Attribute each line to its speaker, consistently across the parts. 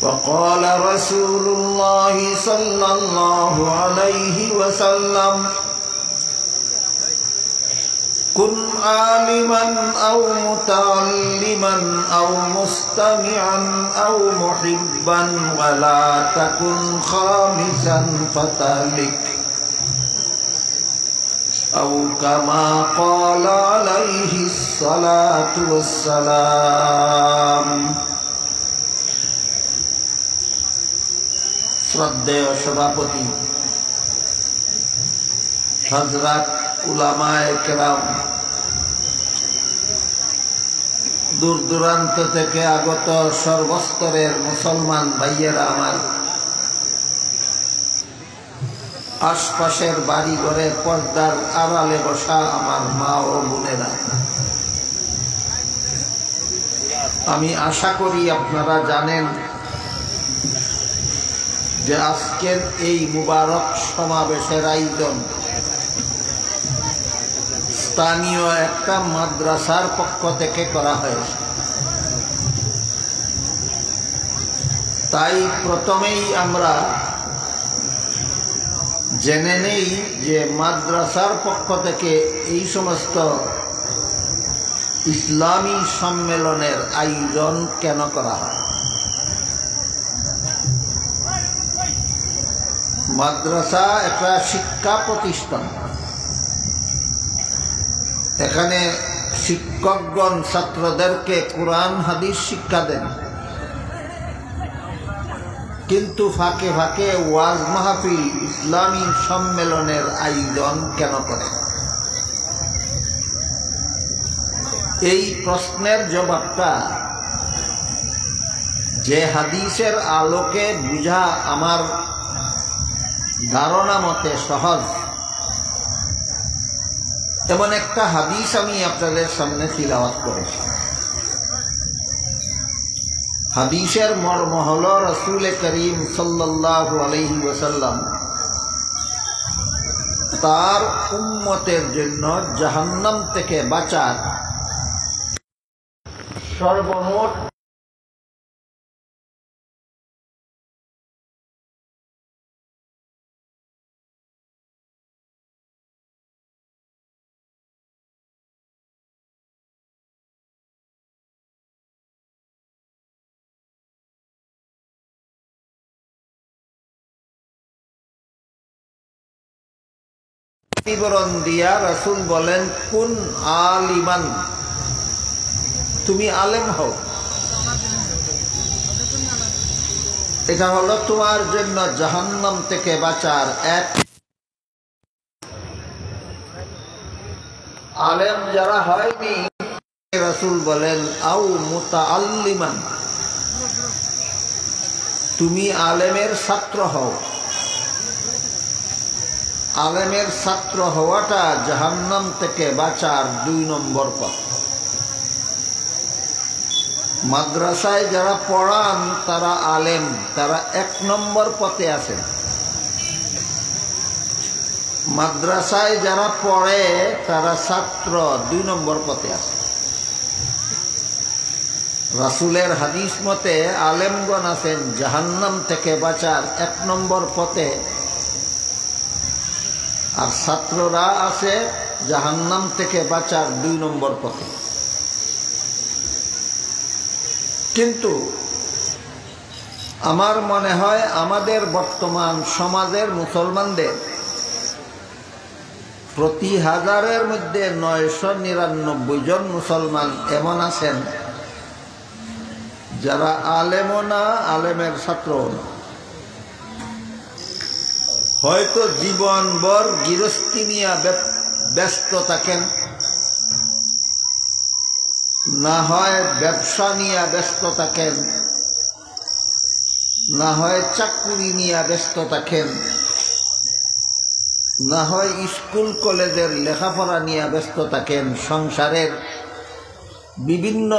Speaker 1: وقال رسول الله صلى الله عليه وسلم كن عالما أو متعلما أو مستمعا أو محبا ولا تكن خامسا فتهلك أو كما قال عليه الصلاة والسلام শ্রদ্ধেয় সভাপতি হযরত উলামায়ে কেরাম, দূর দূরান্ত থেকে আগত সর্বস্তরের মুসলমান ভাইয়েরা আমার, আশপাশের বাড়ি ঘরে পর্দার আড়ালে বসা আমার মা ও বোনেরা, আমি আশা করি আপনারা জানেন যে আজকের এই মুবারক সমাবেশের আয়োজন স্থানীয় একটা মাদ্রাসার পক্ষ থেকে করা হয়েছে। তাই প্রথমেই আমরা জেনে নেই যে মাদ্রাসার পক্ষ থেকে এই সমস্ত ইসলামী সম্মেলনের আয়োজন কেন করা হয়। মাদ্রাসা একটা শিক্ষা প্রতিষ্ঠান। এখানে শিক্ষকগণ ছাত্রদেরকে কোরআন হাদিস শিক্ষা দেন, কিন্তু ফাঁকে ফাঁকে ওয়াজ মাহফিল ইসলামী সম্মেলনের আয়োজন কেন করে? এই প্রশ্নের জবাবটা যে হাদিসের আলোকে বুঝা আমার ধারণা মতে সহজ, এমন একটা হাদিস আমি আপনাদের সামনে তিলাওয়াত করেছি। হাদিসের মর্ম হল রাসূল করিম সাল্লাল্লাহু আলাইহি ওয়াসাল্লাম তার উম্মতের জন্য জাহান্নাম থেকে বাঁচার সর্বমোট বিবরণ দিয়া রাসূল বলেন, কুন আলিমান, তুমি আলেম হও। এটা হলো তোমার জন্য জাহান্নাম থেকে বাঁচার এক। আলেম যারা হয়নি, রাসূল বলেন আও মুতাআল্লিমান, তুমি আলেমের ছাত্র হও। আলেমের ছাত্র হওয়াটা জাহান্নাম থেকে বাঁচার ২ নম্বর পথ। মাদ্রাসায় যারা পড়ান তারা আলেম, তারা ১ নম্বর পথে আছেন। মাদ্রাসায় যারা পড়ে তারা ছাত্র ২ নম্বর পথে আছে। রাসূলের হাদিস মতে আলেমগণ আছেন জাহান্নাম থেকে বাঁচার ১ নম্বর পথে, আর ছাত্ররা আছে জাহান্নাম থেকে বাঁচার ২ নম্বর পথে। কিন্তু আমার মনে হয় আমাদের বর্তমান সমাজের মুসলমানদের প্রতি হাজারের মধ্যে ৯৯৯ জন মুসলমান এমন আছেন যারা আলেমও না, আলেমের ছাত্রও না। হয়তো জীবনভর গৃহস্থী নিয়ে ব্যস্ত থাকেন, না হয় ব্যবসা নিয়ে ব্যস্ত থাকেন, না হয় চাকরি নিয়ে ব্যস্ত থাকেন, না হয় স্কুল কলেজের লেখাপড়া নিয়ে ব্যস্ত থাকেন, সংসারের বিভিন্ন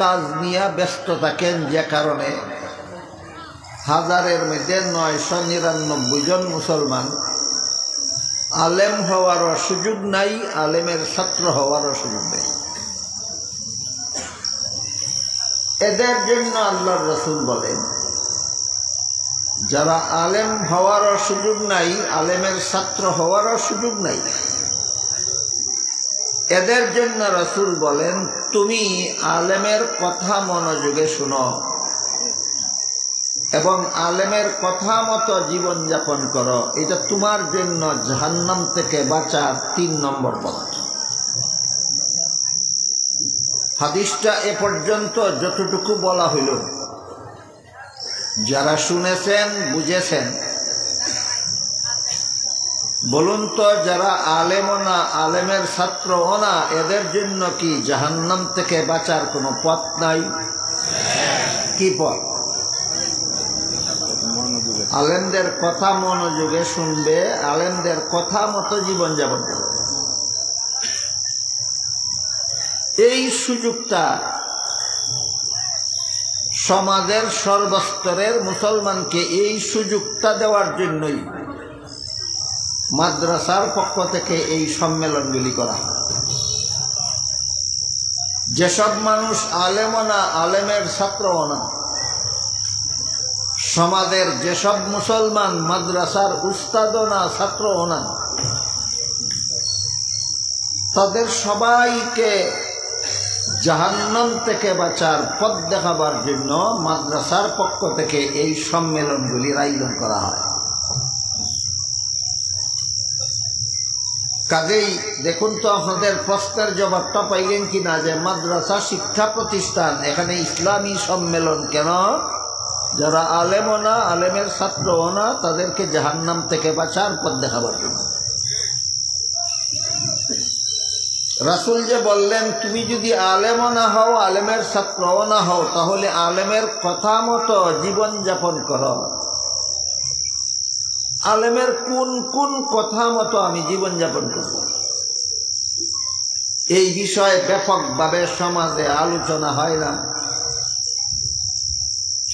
Speaker 1: কাজ নিয়ে ব্যস্ত থাকেন, যে কারণে হাজারের মধ্যে ৯৯৯ জন মুসলমান আলেম হওয়ারও সুযোগ নাই, আলেমের ছাত্র হওয়ারও সুযোগ নেই। এদের জন্য আল্লাহর রাসূল বলেন যারা আলেম হওয়ারও সুযোগ নাই, আলেমের ছাত্র হওয়ারও সুযোগ নাই, এদের জন্য রাসূল বলেন তুমি আলেমের কথা মনোযোগে শোনো এবং আলেমের কথা মতো জীবন যাপন করো। এটা তোমার জন্য জাহান্নাম থেকে বাঁচার 3 নম্বর পথ। হাদিসটা এ পর্যন্ত যতটুকু বলা হইল, যারা শুনেছেন বুঝেছেন, বলুন তো যারা আলেমও না, আলেমের ছাত্রও না, এদের জন্য কি জাহান্নাম থেকে বাঁচার কোনো পথ নাই? কি পথ? আলেমদের কথা মনোযোগে শুনবে, আলেমদের কথা মতো জীবন যাপন করবে। এই সুযোগটা সমাজের সর্বস্তরের মুসলমানকে এই সুযোগটা দেওয়ার জন্যই মাদ্রাসার পক্ষ থেকে এই সম্মেলনগুলি করা হয়। যেসব মানুষ আলেমও না, আলেমের ছাত্রও না, সমাজের যেসব মুসলমান মাদ্রাসার উস্তাদও না, ছাত্রও না, তাদের সবাইকে জাহান্নাম থেকে বাঁচার পথ দেখাবার জন্য মাদ্রাসার পক্ষ থেকে এই সম্মেলনগুলির আয়োজন করা হয়। কাজেই দেখুন তো আপনাদের প্রশ্নের জবাবটা পাইলেন কিনা, যে মাদ্রাসা শিক্ষা প্রতিষ্ঠান, এখানে ইসলামী সম্মেলন কেন? যারা আলেমও না, আলেমের ছাত্রও না, তাদেরকে জাহান্নাম থেকে বাঁচার পথ দেখাবার জন্য। রাসূল যে বললেন তুমি যদি আলেমও না হও, আলেমের ছাত্রও না হও, তাহলে আলেমের কথা মতো জীবন যাপন করো। আলেমের কোন কোন কথা মতো আমি জীবন যাপন করব, এই বিষয়ে ব্যাপকভাবে সমাজে আলোচনা হয় না।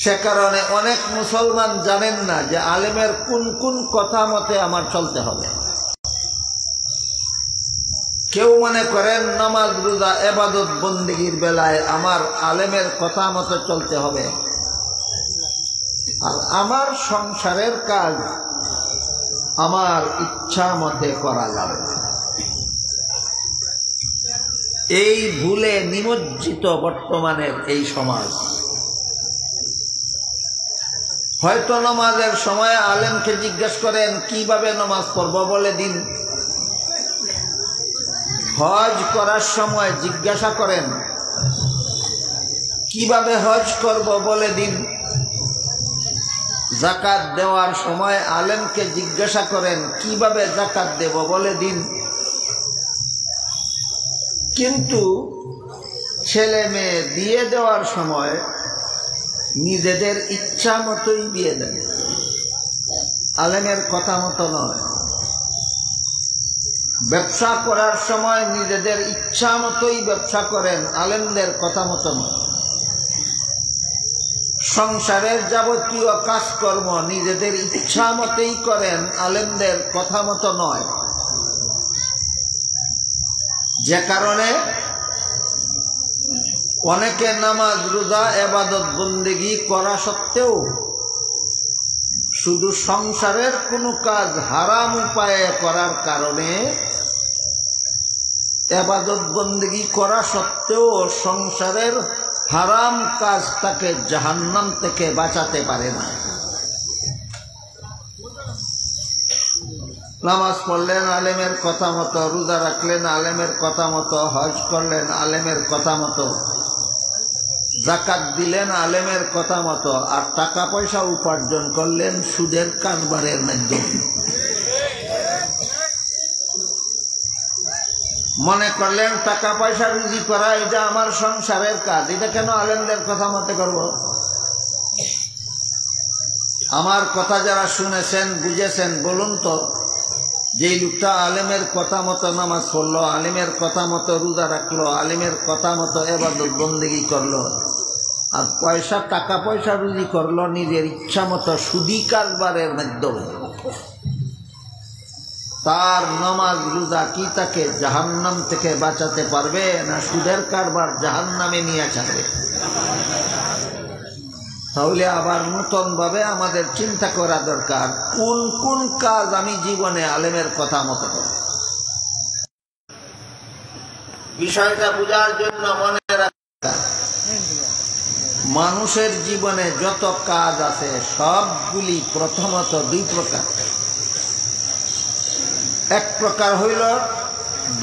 Speaker 1: সে কারণে অনেক মুসলমান জানেন না যে আলেমের কোন কোন কথা মতে আমার চলতে হবে। কেউ মনে করেন নামাজ রোজা ইবাদত বন্দেগীর বেলায় আমার আলেমের কথা মতো চলতে হবে, আর আমার সংসারের কাজ আমার ইচ্ছা মতে করা যাবে না। এই ভুলে নিমজ্জিত বর্তমানের এই সমাজ। হয়তো নামাজের সময় আলেমকে জিজ্ঞেস করেন কিভাবে নামাজ পড়ব, বলে দিন। হজ করার সময় জিজ্ঞাসা করেন কিভাবে হজ করব, বলে দিন। যাকাত দেওয়ার সময় আলেমকে জিজ্ঞাসা করেন কিভাবে যাকাত দেব, বলে দিন। কিন্তু ছেলে মেয়ে বিয়ে দেওয়ার সময় নিজেদের ইচ্ছা মতোই বিয়ে দেন, আলেমের কথা মতো নয়। ব্যবসা করার সময় নিজেদের ইচ্ছা মতোই ব্যবসা করেন, আলেমদের কথা মতো নয়। সংসারের যাবতীয় কাজকর্ম নিজেদের ইচ্ছা মতেই করেন, আলেমদের কথা মতো নয়। যে কারণে অনেকে নামাজ রোজা ইবাদত বন্দেগী করা সত্ত্বেও শুধু সংসারের কোনো কাজ হারাম উপায়ে করার কারণে, ইবাদত বন্দেগী করা সত্ত্বেও সংসারের হারাম কাজ তাকে জাহান্নাম থেকে বাঁচাতে পারে না। নামাজ পড়লেন আলেমের কথা মতো, রোজা রাখলেন আলেমের কথা মতো, হজ করলেন আলেমের কথা মতো, যাকাত দিলেন আলেমের কথা মতো, আর টাকা পয়সা উপার্জন করলেন সুদের কারবারের মাধ্যমে। মনে করলেন টাকা পয়সা রুজি করা এটা আমার সংসারের কাজ, এটা কেন আলেমদের কথা মতে করব? আমার কথা যারা শুনেছেন বুঝেছেন, বলুন তো যেই লোকটা আলেমের কথা মতো নামাজ পড়লো, আলেমের কথা মতো রোজা রাখলো, আলেমের কথা মতো ইবাদত বন্দেগী করলো, আর টাকা পয়সা রুজি করলো নিজের ইচ্ছা মতো সুদি কারবারের মাধ্যমে, তার নামাজ রোজা কি তাকে জাহান্নাম থেকে বাঁচাতে পারবে, না সুদের কারবার জাহান্নামে নিয়ে ছাড়বে? তাহলে আবার নতুন ভাবে আমাদের চিন্তা করা দরকার, কোন কোন কাজ আমি জীবনে আলেমের কথা মতো করব। বিষয়টা বোঝার জন্য মনে রাখা, মানুষের জীবনে যত কাজ আছে সবগুলি প্রথমত দুই প্রকার। এক প্রকার হইল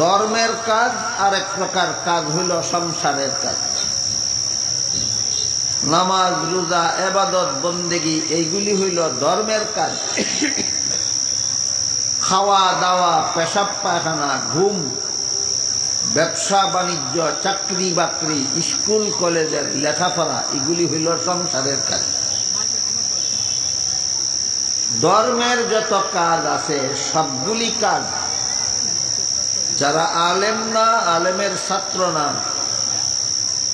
Speaker 1: ধর্মের কাজ, আর এক প্রকার কাজ হইল সংসারের কাজ। নামাজ, রোজা, ইবাদত, বন্দেগী এইগুলি হইল ধর্মের কাজ। খাওয়া দাওয়া, পেশাব পায়খানা, ঘুম, ব্যবসা বাণিজ্য, চাকরি বাকরি, স্কুল কলেজের লেখাপড়া, এগুলি হইল সংসারের কাজ। ধর্মের যত কাজ আছে সবগুলি কাজ যারা আলেম না, আলেমের ছাত্র না,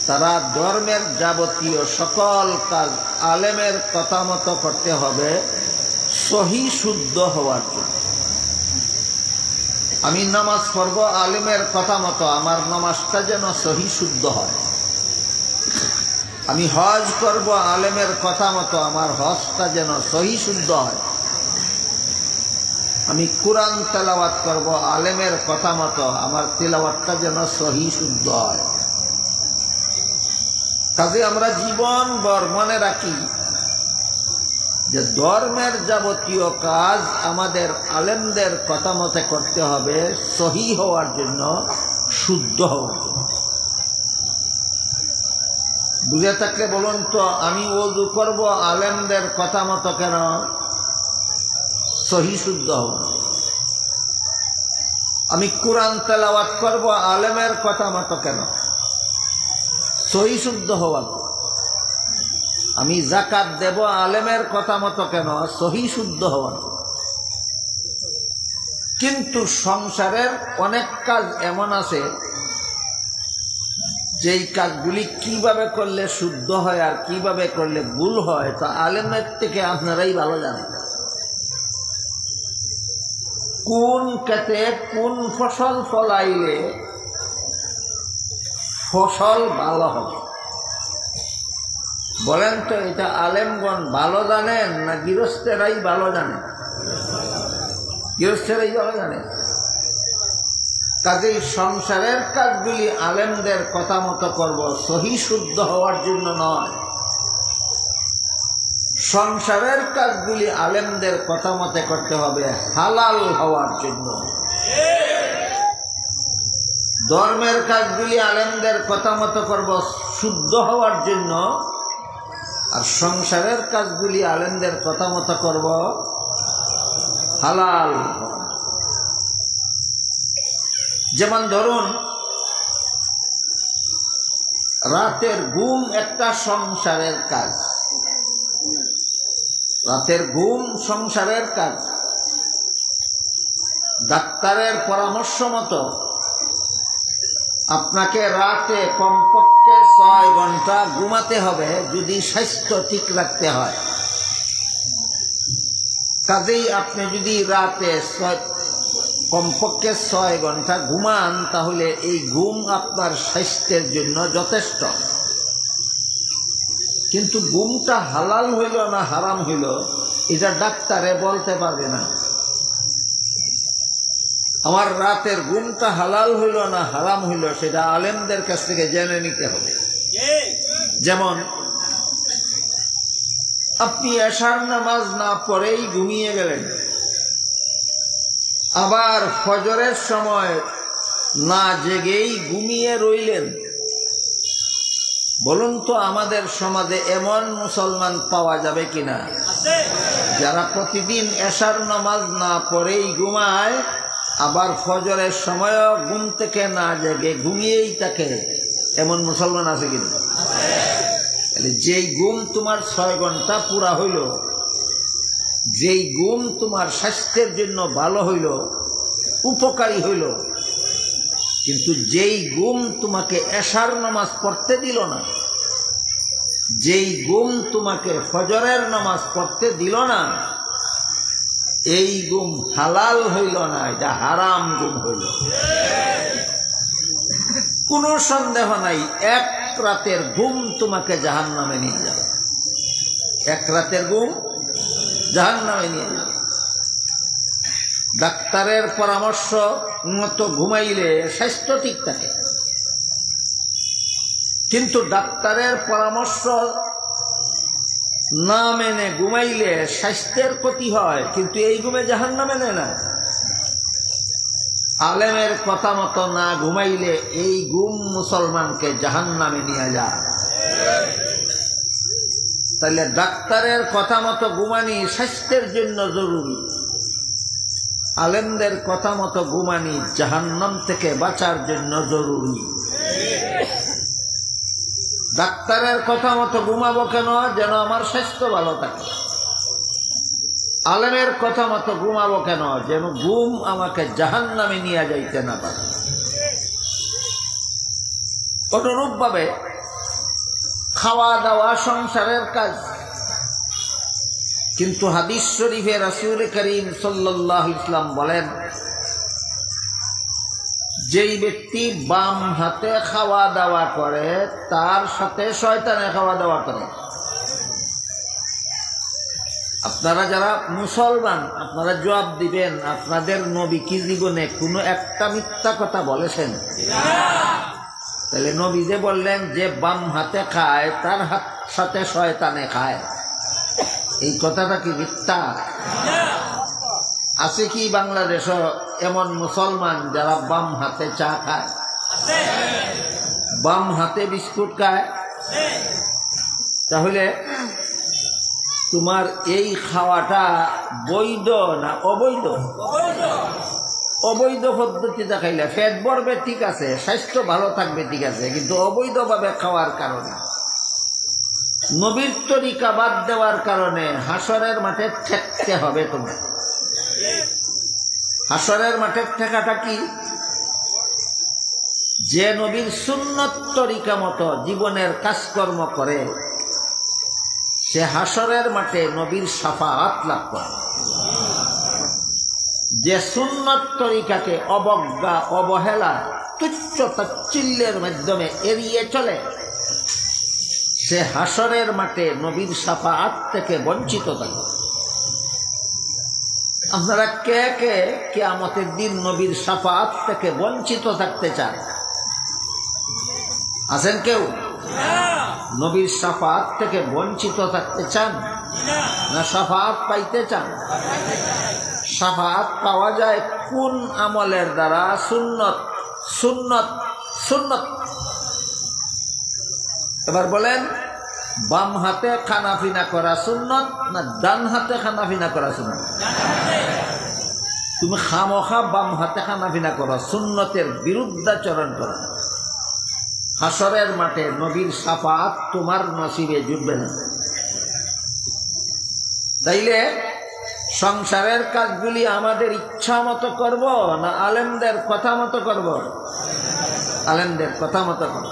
Speaker 1: তারা ধর্মের যাবতীয় সকল কাজ আলেমের কথা মতো করতে হবে, সহি শুদ্ধ হওয়ার জন্য। আমি নামাজ পড়ব আলেমের কথা মতো, আমার নামাজটা যেন সহি শুদ্ধ হয়। আমি হজ করব আলেমের কথা মতো, আমার হজটা যেন সহি শুদ্ধ হয়। আমি কুরআন তেলাওয়াত করব আলেমের কথা মতো, আমার তেলাওয়াতটা যেন সহি শুদ্ধ হয়। কাজে আমরা জীবনভর মনে রাখি যে ধর্মের যাবতীয় কাজ আমাদের আলেমদের কথা মতে করতে হবে, সহি হওয়ার জন্য, শুদ্ধ হওয়ার জন্য। বুঝে থাকলে বলুন তো, আমি ওযু করব আলেমদের কথা মতো কেন? সহি শুদ্ধ হওয়ার। আমি কুরআন তেলাওয়াত করব আলেমের কথা মতো কেন? সহি শুদ্ধ হওয়ার। আমি যাকাত দেব আলেমের কথা মতো কেন? সহি শুদ্ধ হওয়ার। কিন্তু সংসারের অনেক কাজ এমন আছে যেই কাজগুলি কিভাবে করলে শুদ্ধ হয় আর কিভাবে করলে ভুল হয় তা আলেমের থেকে আপনারাই ভালো জানেন। কোন ক্ষেতে কোন ফসল ফলাইলে ফসল ভালো হবে, বলেন তো? এটা আলেমগণ ভালো জানেন না গৃহস্থেরাই ভালো জানেন? গৃহস্থেরাই ভালো জানেন। কাজেই সংসারের কাজগুলি আলেমদের কথা মতো করব, সহি শুদ্ধ হওয়ার জন্য নয়। সংসারের কাজগুলি আলেমদের কথা মতে করতে হবে, হালাল হওয়ার জন্য। ধর্মের কাজগুলি আলেমদের কথা মতো করব, শুদ্ধ হওয়ার জন্য। আর সংসারের কাজগুলি আলেমদের কথা মতো করব, হালাল। যেমন ধরুন, রাতের ঘুম একটা সংসারের কাজ। রাতের ঘুম সংসারের কাজ। ডাক্তারের পরামর্শ মতো আপনাকে রাতে কমপক্ষে 6 ঘন্টা ঘুমাতে হবে যদি স্বাস্থ্য ঠিক রাখতে হয়। কাজেই আপনি যদি রাতে কমপক্ষে 6 ঘন্টা ঘুমান, তাহলে এই ঘুম আপনার স্বাস্থ্যের জন্য যথেষ্ট। কিন্তু ঘুমটা হালাল হইল না হারাম হইল, এটা ডাক্তারে বলতে পারবে না। আমার রাতের ঘুমটা হালাল হইল না হারাম হইল, সেটা আলেমদের কাছ থেকে জেনে নিতে হবে। যেমন আপনি এশার নামাজ না পড়েই ঘুমিয়ে গেলেন, আবার ফজরের সময় না জেগেই ঘুমিয়ে রইলেন। বলুন তো, আমাদের সমাজে এমন মুসলমান পাওয়া যাবে কিনা যারা প্রতিদিন এশার নামাজ না পড়েই ঘুমায়, আবার ফজরের সময়ও ঘুম থেকে না জেগে ঘুমিয়েই থাকে? এমন মুসলমান আছে কিনা? যেই ঘুম তোমার 6 ঘন্টা পুরা হইল, যেই ঘুম তোমার স্বাস্থ্যের জন্য ভালো হইল, উপকারী হইল, কিন্তু যেই ঘুম তোমাকে এশার নামাজ পড়তে দিল না, যেই ঘুম তোমাকে ফজরের নামাজ পড়তে দিল না, এই ঘুম হালাল হইল না, এটা হারাম ঘুম হইল। কোনো সন্দেহ নাই, এক রাতের ঘুম তোমাকে জাহান্নামে নিয়ে যাবে। এক রাতের ঘুম জাহান্নামে নিয়ে যাবে। ডাক্তারের পরামর্শ মতো ঘুমাইলে স্বাস্থ্য ঠিক থাকে, কিন্তু ডাক্তারের পরামর্শ না মেনে ঘুমাইলে স্বাস্থ্যের ক্ষতি হয়, কিন্তু এই ঘুমে জাহান্নামে নেয় না। আলেমের কথা মতো না ঘুমাইলে এই ঘুম মুসলমানকে জাহান্নামে নিয়ে যায়। তাহলে ডাক্তারের কথা মতো ঘুমানি স্বাস্থ্যের জন্য জরুরি, আলেমদের কথা মতো ঘুমানি জাহান্নাম থেকে বাঁচার জন্য জরুরি। ডাক্তারের কথা মতো ঘুমাবো কেন? যেন আমার স্বাস্থ্য ভালো থাকে। আলেমের কথা মতো ঘুমাবো কেন? যেন ঘুম আমাকে জাহান্নামে নিয়ে যাইতে না পারে। অনুরূপ ভাবে খাওয়া দাওয়া সংসারের কাজ, কিন্তু হাদিস শরীফে রাসূল করিম সাল্লাল্লাহু আলাইহি ওয়াসাল্লাম বলেন, যেই ব্যক্তি বাম হাতে খাওয়া দাওয়া করে তার সাথে শয়তানে খাওয়া দাওয়া করে। আপনারা যারা মুসলমান, আপনারা জবাব দিবেন, আপনাদের নবী কি জীবনে কোনো একটা মিথ্যা কথা বলেছেন? তাহলে নবী যে বললেন যে বাম হাতে খায় তার হাত সাথে শয়তানে খায়, এই কথাটা কি মিথ্যা? আছে কি বাংলাদেশ এমন মুসলমান যারা বাম হাতে চা খায়, বাম হাতে বিস্কুট খায়? তাহলে তোমার এই খাওয়াটা বৈধ না অবৈধ? অবৈধ পদ্ধতিতে খাইলে পেট ভরবে ঠিক আছে, স্বাস্থ্য ভালো থাকবে ঠিক আছে, কিন্তু অবৈধভাবে খাওয়ার কারণে, নবীর তরিকা বাদ দেওয়ার কারণে হাসরের মাঠে ঠেকতে হবে তোমার। হাসরের মাঠে ঠেকাটা কি? যে নবীর সুন্নত তরিকা মতো জীবনের কাজকর্ম করে সে হাসরের মাঠে নবীর শাফাআত লাভ করে। যে সুন্নত তরিকাকে অবজ্ঞা, অবহেলা, তুচ্ছ তাচ্ছিল্যের মাধ্যমে এড়িয়ে চলে সে হাসরের মাঠে নবীর শাফাআত থেকে বঞ্চিত থাকে। আপনারা কে কে কিয়ামতের দিন নবীর শাফাআত থেকে বঞ্চিত থাকতে চান? আছেন কেউ? নবীর শাফাআত থেকে বঞ্চিত থাকতে চান না শাফাআত পাইতে চান? শাফাআত পাওয়া যায় কোন আমলের দ্বারা? সুন্নত, সুন্নত, সুন্নত। এবার বলেন, বাম হাতে খানাফিনা করা সুন্নত না ডান হাতে খানাফিনা করা সুন্নত? তুমি খামোখা বাম হাতে খানাফিনা করো, সুন্নতের বিরুদ্ধাচরণ করো, হাসরের মাঠে নবীর শাফাআত তোমার নসিবে জুটবে না। তাইলে সংসারের কাজগুলি আমাদের ইচ্ছা মতো করব না আলেমদের কথা মতো করব? আলেমদের কথা মতো করব।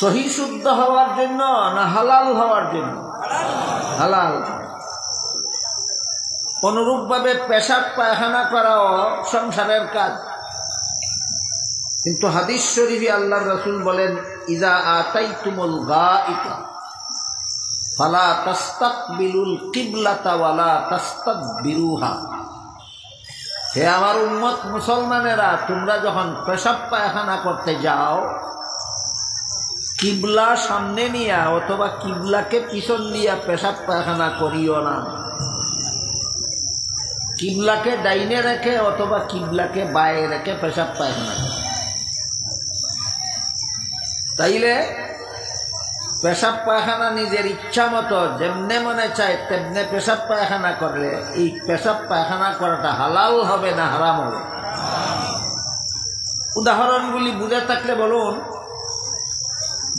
Speaker 1: সহি শুদ্ধ হওয়ার জন্য না হালাল হওয়ার জন্য? হালাল। অনুরূপ ভাবে পেশাব পায়খানা করাও সংসারের কাজ, কিন্তু হাদিস শরীফে আল্লাহর রাসূল বলেন, ইজা আতাইতুমুল গাইতা ফালা তাস্তাকবিলুল কিবলাতা ওয়ালা তাস্তাদবিরুহা। হে আমার উম্মত মুসলমানেরা, তোমরা যখন পেশাব পায়খানা করতে যাও কিবলা সামনে নিয়ে অথবা কিবলাকে পিছন দিয়া পেশাব পায়খানা করিও না। কিবলাকে ডাইনে রেখে অথবা কিবলাকে বায়ে রেখে পেশাব পায়খানা করো। তাইলে পেশাব পায়খানা নিজের ইচ্ছা মতো যেমনে মনে চায় তেমনে পেশাব পায়খানা করলে এই পেশাব পায়খানা করাটা হালাল হবে না হারাম হবে? উদাহরণগুলি বুঝে থাকলে বলুন।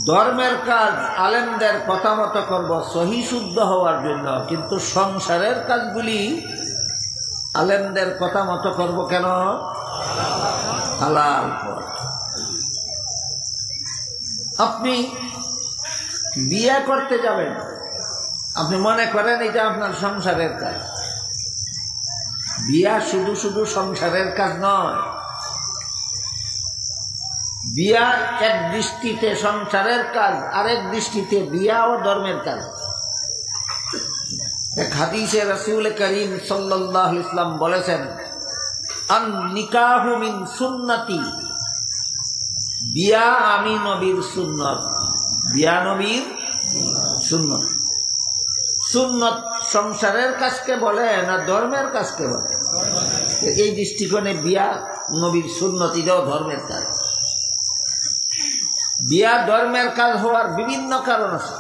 Speaker 1: ধর্মের কাজ আলেমদের কথা মতো করব সহি শুদ্ধ হওয়ার জন্য, কিন্তু সংসারের কাজগুলি আলেমদের কথা মতো করব কেন? হালাল। আপনি বিয়ে করতে যাবেন, আপনি মনে করেন এটা আপনার সংসারের কাজ। বিয়া শুধু শুধু সংসারের কাজ নয়, বিয়া এক দৃষ্টিতে সংসারের কাজ, আরেক দৃষ্টিতে বিয়াও ধর্মের কাজ। এক হাদিসে রাসূল করিম সাল্লাল্লাহু আলাইহি ওয়াসাল্লাম বলেছেন, আন নিকাহু মিন সুন্নতি, বিয়া আমি নবীর সুন্নত। বিয়া নবীর সুন্নত। সুন্নত সংসারের কাজকে বলে না ধর্মের কাজকে বলে? এই দৃষ্টিকোণে বিয়া নবীর সুন্নত, এটাও ধর্মের কাজ। বিয়া ধর্মের কাজ হওয়ার বিভিন্ন কারণ আছে।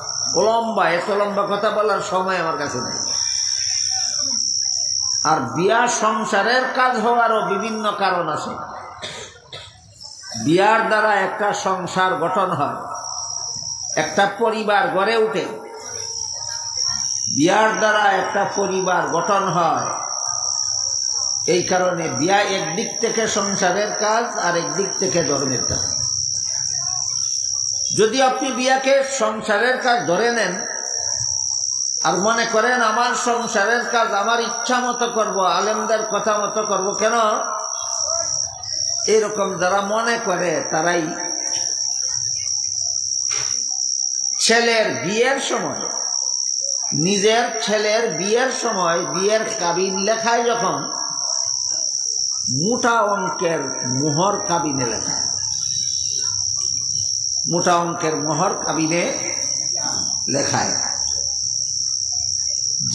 Speaker 1: এত লম্বা কথা বলার সময় আমার কাছে নেই। আর বিয়া সংসারের কাজ হওয়ারও বিভিন্ন কারণ আছে। বিয়ার দ্বারা একটা সংসার গঠন হয়, একটা পরিবার গড়ে ওঠে। বিয়ার দ্বারা একটা পরিবার গঠন হয়। এই কারণে বিয়া একদিক থেকে সংসারের কাজ, আর একদিক থেকে ধর্মের কাজ। যদি আপনি বিয়াকে সংসারের কাজ ধরে নেন আর মনে করেন আমার সংসারের কাজ আমার ইচ্ছা মতো করবো, আলেমদের কথা মতো করবো, কেন? এরকম যারা মনে করে তারাই ছেলের বিয়ের সময়, নিজের ছেলের বিয়ের সময়, বিয়ের কাবিন লেখায় যখন মোটা অঙ্কের মোহর কাবিনে লেখায়, মোটা অঙ্কের মোহর কাবিনে লেখায়,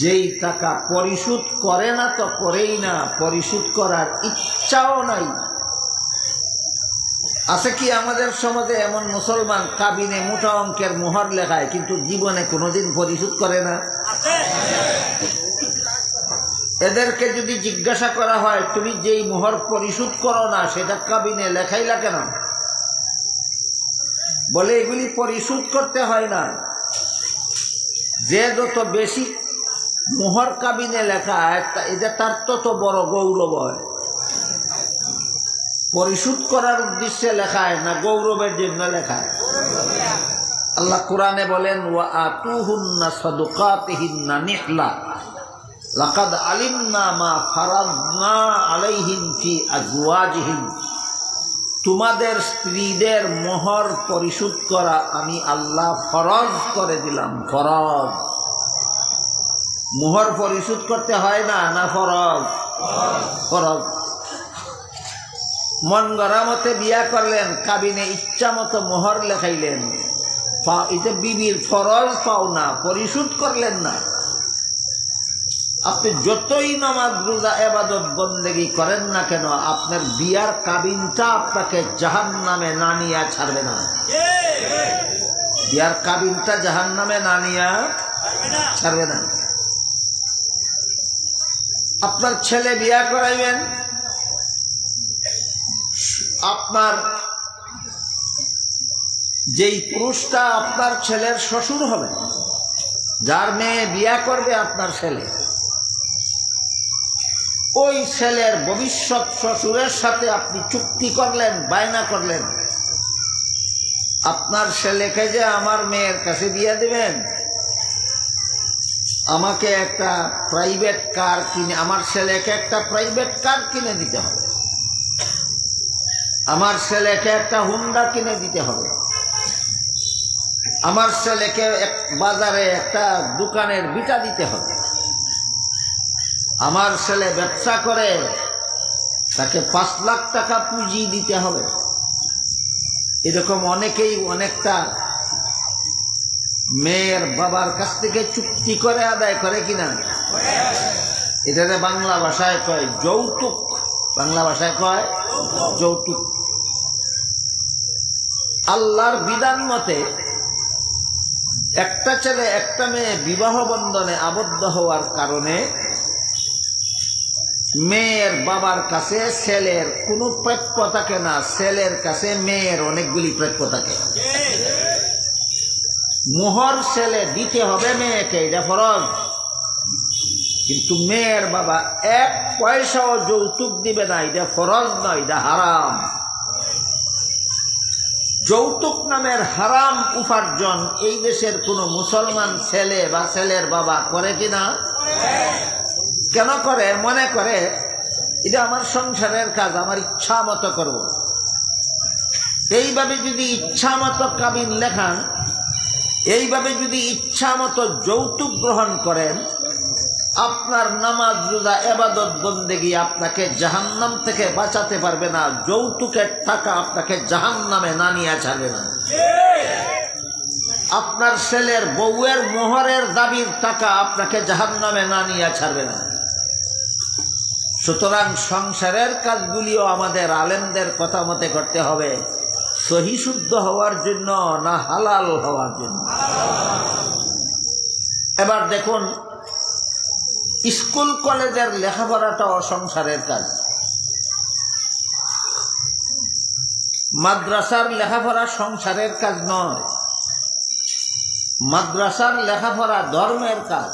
Speaker 1: যেই টাকা পরিশোধ করে না তো করেই না, পরিশোধ করার ইচ্ছাও নাই। আছে কি আমাদের সমাজে এমন মুসলমান কাবিনে মোটা অঙ্কের মোহর লেখায় কিন্তু জীবনে কোনোদিন পরিশোধ করে না? এদেরকে যদি জিজ্ঞাসা করা হয়, তুমি যেই মোহর পরিশোধ করো না সেটা কাবিনে লেখাইলা কেন? বলে এগুলি পরিশোধ করতে হয় না। যে যত বেশি মোহর কাবিনে লেখা এটা তার তত বড় গৌরব হয়। পরিশোধ করার উদ্দেশ্যে লেখায় না, গৌরবের জন্য লেখায়। আল্লাহ কোরআনে বলেন, ওয়া আতুহুন্না সাদুকাতিহিন্না নিহলা লাকাদ আলিমনা মা ফারাদনা আলাইহিম ফি আজওয়াজিহিম। তোমাদের স্ত্রীদের মোহর পরিশোধ করা আমি আল্লাহ ফরজ করে দিলাম। ফরজ। মোহর পরিশোধ করতে হয় না, না ফরজ? ফরজ। মন গড়া মতে বিয়া করলেন, কাবিনে ইচ্ছা মতো মোহর লেখাইলেন, এটা বিবির ফরজ পাও না, পরিশোধ করলেন না। আপনি যতই নামাজ রোজা ইবাদত বন্দেগী করেন না কেন, আপনার বিয়ার কাবিনটা আপনাকে জাহান্নামে না নিয়ে ছাড়বে না। বিয়ার কাবিনটা জাহান্নামে না নিয়ে ছাড়বে না। আপনার ছেলে বিয়া করাইবেন, আপনার যেই পুরুষটা আপনার ছেলের শ্বশুর হবে, যার মেয়ে বিয়া করবে আপনার ছেলে, ওই ছেলের ভবিষ্যৎ শ্বশুরের সাথে আপনি চুক্তি করলেন, বায়না করলেন, আপনার ছেলেকে যে আমার মেয়ের কাছে বিয়া দিবেন, আমাকে একটা প্রাইভেট কার কিনে, আমার ছেলেকে একটা প্রাইভেট কার কিনে দিতে হবে, আমার ছেলেকে একটা হুন্ডা কিনে দিতে হবে, আমার ছেলেকে বাজারে একটা দোকানের বিটা দিতে হবে, আমার ছেলে ব্যবসা করে তাকে 5 লাখ টাকা পুঁজি দিতে হবে। এরকম অনেকেই অনেকটা মেয়ের বাবার কাছ থেকে চুক্তি করে আদায় করে কিনা? এটাতে বাংলা ভাষায় কয় যৌতুক। বাংলা ভাষায় কয় যৌতুক। আল্লাহর বিধান মতে একটা ছেলে একটা মেয়ে বিবাহ বন্ধনে আবদ্ধ হওয়ার কারণে মেয়ের বাবার কাছে ছেলের কোনো প্রাপ্য থাকে না, ছেলের কাছে মেয়ের অনেকগুলি প্রাপ্য থাকে। মোহর ছেলে দিতে হবে মেয়েকে, এটা ফরজ। কিন্তু মেয়ের বাবা 1 পয়সাও যৌতুক দিবে না, এটা ফরজ নয়, এটা হারাম। যৌতুক নামের হারাম উপার্জন এই দেশের কোন মুসলমান ছেলে বা ছেলের বাবা করে কিনা? কেন করে? মনে করে এটা আমার সংসারের কাজ, আমার ইচ্ছা মতো করব। এইভাবে যদি ইচ্ছা মতো কাবিন লেখান, এইভাবে যদি ইচ্ছা মতো যৌতুক গ্রহণ করেন, আপনার নামাজ রোজা ইবাদত বন্দেগী আপনাকে জাহান্নাম থেকে বাঁচাতে পারবে না। যৌতুকের টাকা আপনাকে জাহান্নামে না নিয়ে ছাড়বে না। আপনার ছেলের বউয়ের মোহরের দাবির টাকা আপনাকে জাহান্নামে না নিয়ে ছাড়বে না। সুতরাং সংসারের কাজগুলিও আমাদের আলেমদের কথা মতে করতে হবে, সহি শুদ্ধ হওয়ার জন্য না হালাল হওয়ার জন্য। এবার দেখুন, স্কুল কলেজের লেখাপড়াটাও সংসারের কাজ। মাদ্রাসার লেখাপড়া সংসারের কাজ নয়, মাদ্রাসার লেখাপড়া ধর্মের কাজ।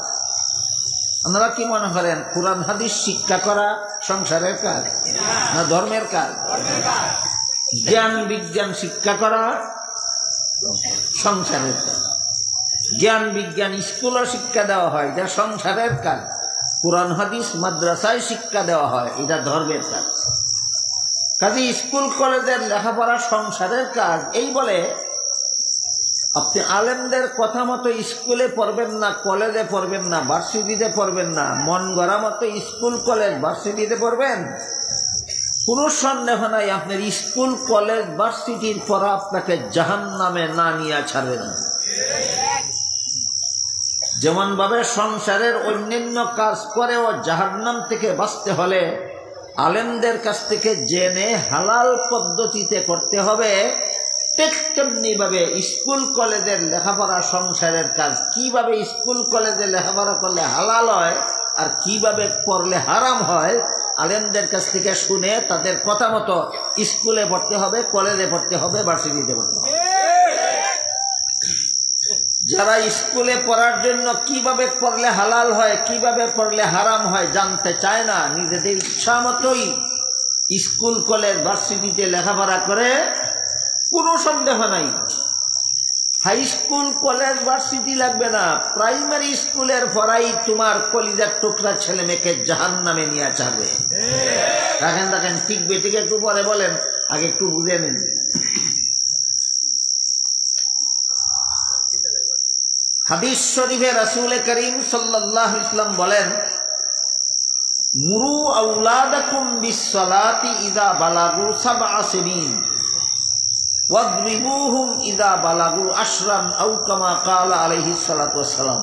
Speaker 1: আপনারা কি মনে করেন কুরআন হাদিস শিক্ষা করা সংসারের কাজ না ধর্মের কাজ? জ্ঞান বিজ্ঞান শিক্ষা করা সংসারের কাজ। জ্ঞান বিজ্ঞান স্কুলে শিক্ষা দেওয়া হয়, এটা সংসারের কাজ। কুরআন হাদিস মাদ্রাসায় শিক্ষা দেওয়া হয়, এটা ধর্মের কাজ। কাজে স্কুল কলেজের লেখাপড়া সংসারের কাজ। এই বলে আপনি আলেমদের কথা মতো স্কুলে পড়বেন না, কলেজে পড়বেন না, ভার্সিটিতে পড়বেন না, মন গড়া মতো স্কুল কলেজ ভার্সিটিতে পড়বেন, কোনো সন্দেহ নাই আপনার স্কুল কলেজ ভার্সিটির পড়া আপনাকে জাহান্নামে না নিয়ে ছাড়বে না। যেমন ভাবে সংসারের অন্যান্য কাজ করেও জাহান্নাম থেকে বাঁচতে হলে আলেমদের কাছ থেকে জেনে হালাল পদ্ধতিতে করতে হবে, ঠিক তেমনি ভাবে স্কুল কলেজের লেখাপড়া সংসারের কাজ। কিভাবে স্কুল কলেজে লেখাপড়া করলে হালাল হয় আর কিভাবে পড়লে হারাম হয়, আলেমদের কাছ থেকে শুনে তাদের কথা মতো স্কুলে পড়তে হবে, কলেজে পড়তে হবে, ভার্সিটিতে পড়তে হবে। যারা স্কুলে পড়ার জন্য কিভাবে পড়লে হালাল হয়, কিভাবে পড়লে হারাম হয় জানতে চায় না, নিজেদের ইচ্ছা মতোই স্কুল কলেজ ভার্সিটিতে লেখাপড়া করে, কোনো সন্দেহ নাই হাই স্কুল কলেজ ভার্সিটি লাগবে না, প্রাইমারি স্কুলের পড়াই তোমার কলিজার টুকরা ছেলে মেয়েকে জাহান্নামে নিয়ে ছাড়বে। দেখেন দেখেন, ঠিক বেটিকে একটু পরে বলেন, আগে একটু বুঝে নিন। হাদিস শরীফে রাসূল করিম সাল্লাল্লাহু আলাইহি ওয়াসাল্লাম বলেন, মুরু আওলাদাকুম বিসসালাতি ইযা বালাগু সাবআ সিনিন ওয়াদরিবুহুম ইযা বালাগু আশরান আও কামা ক্বালা আলাইহিস সালাতু ওয়াস সালাম।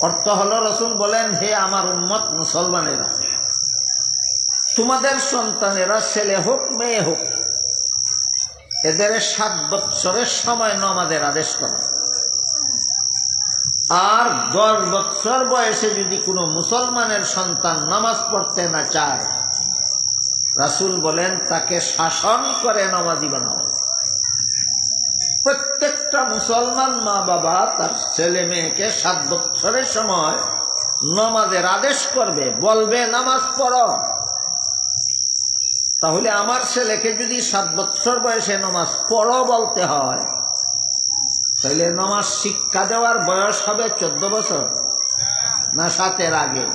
Speaker 1: অর্থ হলো, রাসূল বলেন, হে আমার উম্মত মুসলমানেরা, তোমাদের সন্তানেরা ছেলে হোক মেয়ে হোক, এদের 7 বছরের সময় নামাজের আদেশ করো। আর 10 বছর বয়সে যদি কোনো মুসলমানের সন্তান নামাজ পড়তে না চায়, রাসূল বলেন তাকে শাসন করে নামাজি বানাও। প্রত্যেকটা মুসলমান মা বাবা তার ছেলে মেয়েকে 7 বছরের সময় নামাজের আদেশ করবে, বলবে নামাজ পড়ো। তাহলে আমার ছেলেকে যদি 7 বছর বয়সে নামাজ পড়ো বলতে হয়, তাহলে নামাজ শিক্ষা দেওয়ার বয়স হবে 14 বছর না 7-এর আগে?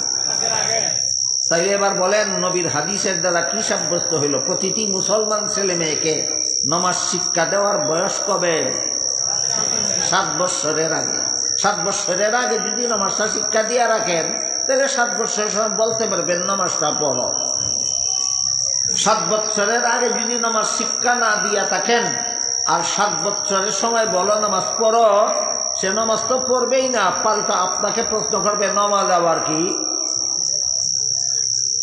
Speaker 1: তাইলে এবার বলেন, নবীর হাদিসের দ্বারা কি সাব্যস্ত হইল? প্রতিটি মুসলমান ছেলে মেয়েকে নামাজ শিক্ষা দেওয়ার বয়স কবে? 7 বছরের আগে। 7 বছরের আগে যদি নামাজটা শিক্ষা দিয়ে রাখেন, তাহলে 7 বছরের সময় বলতে পারবেন নামাজটা পড়ো। 7 বছরের আগে যদি নামাজ শিক্ষা না দিয়া থাকেন আর 7 বছরের সময় বলো নামাজ পড়ো, সে নামাজ তো পড়বেই না, পাল্টা আপনাকে প্রশ্ন করবে নামাজ আবার কি?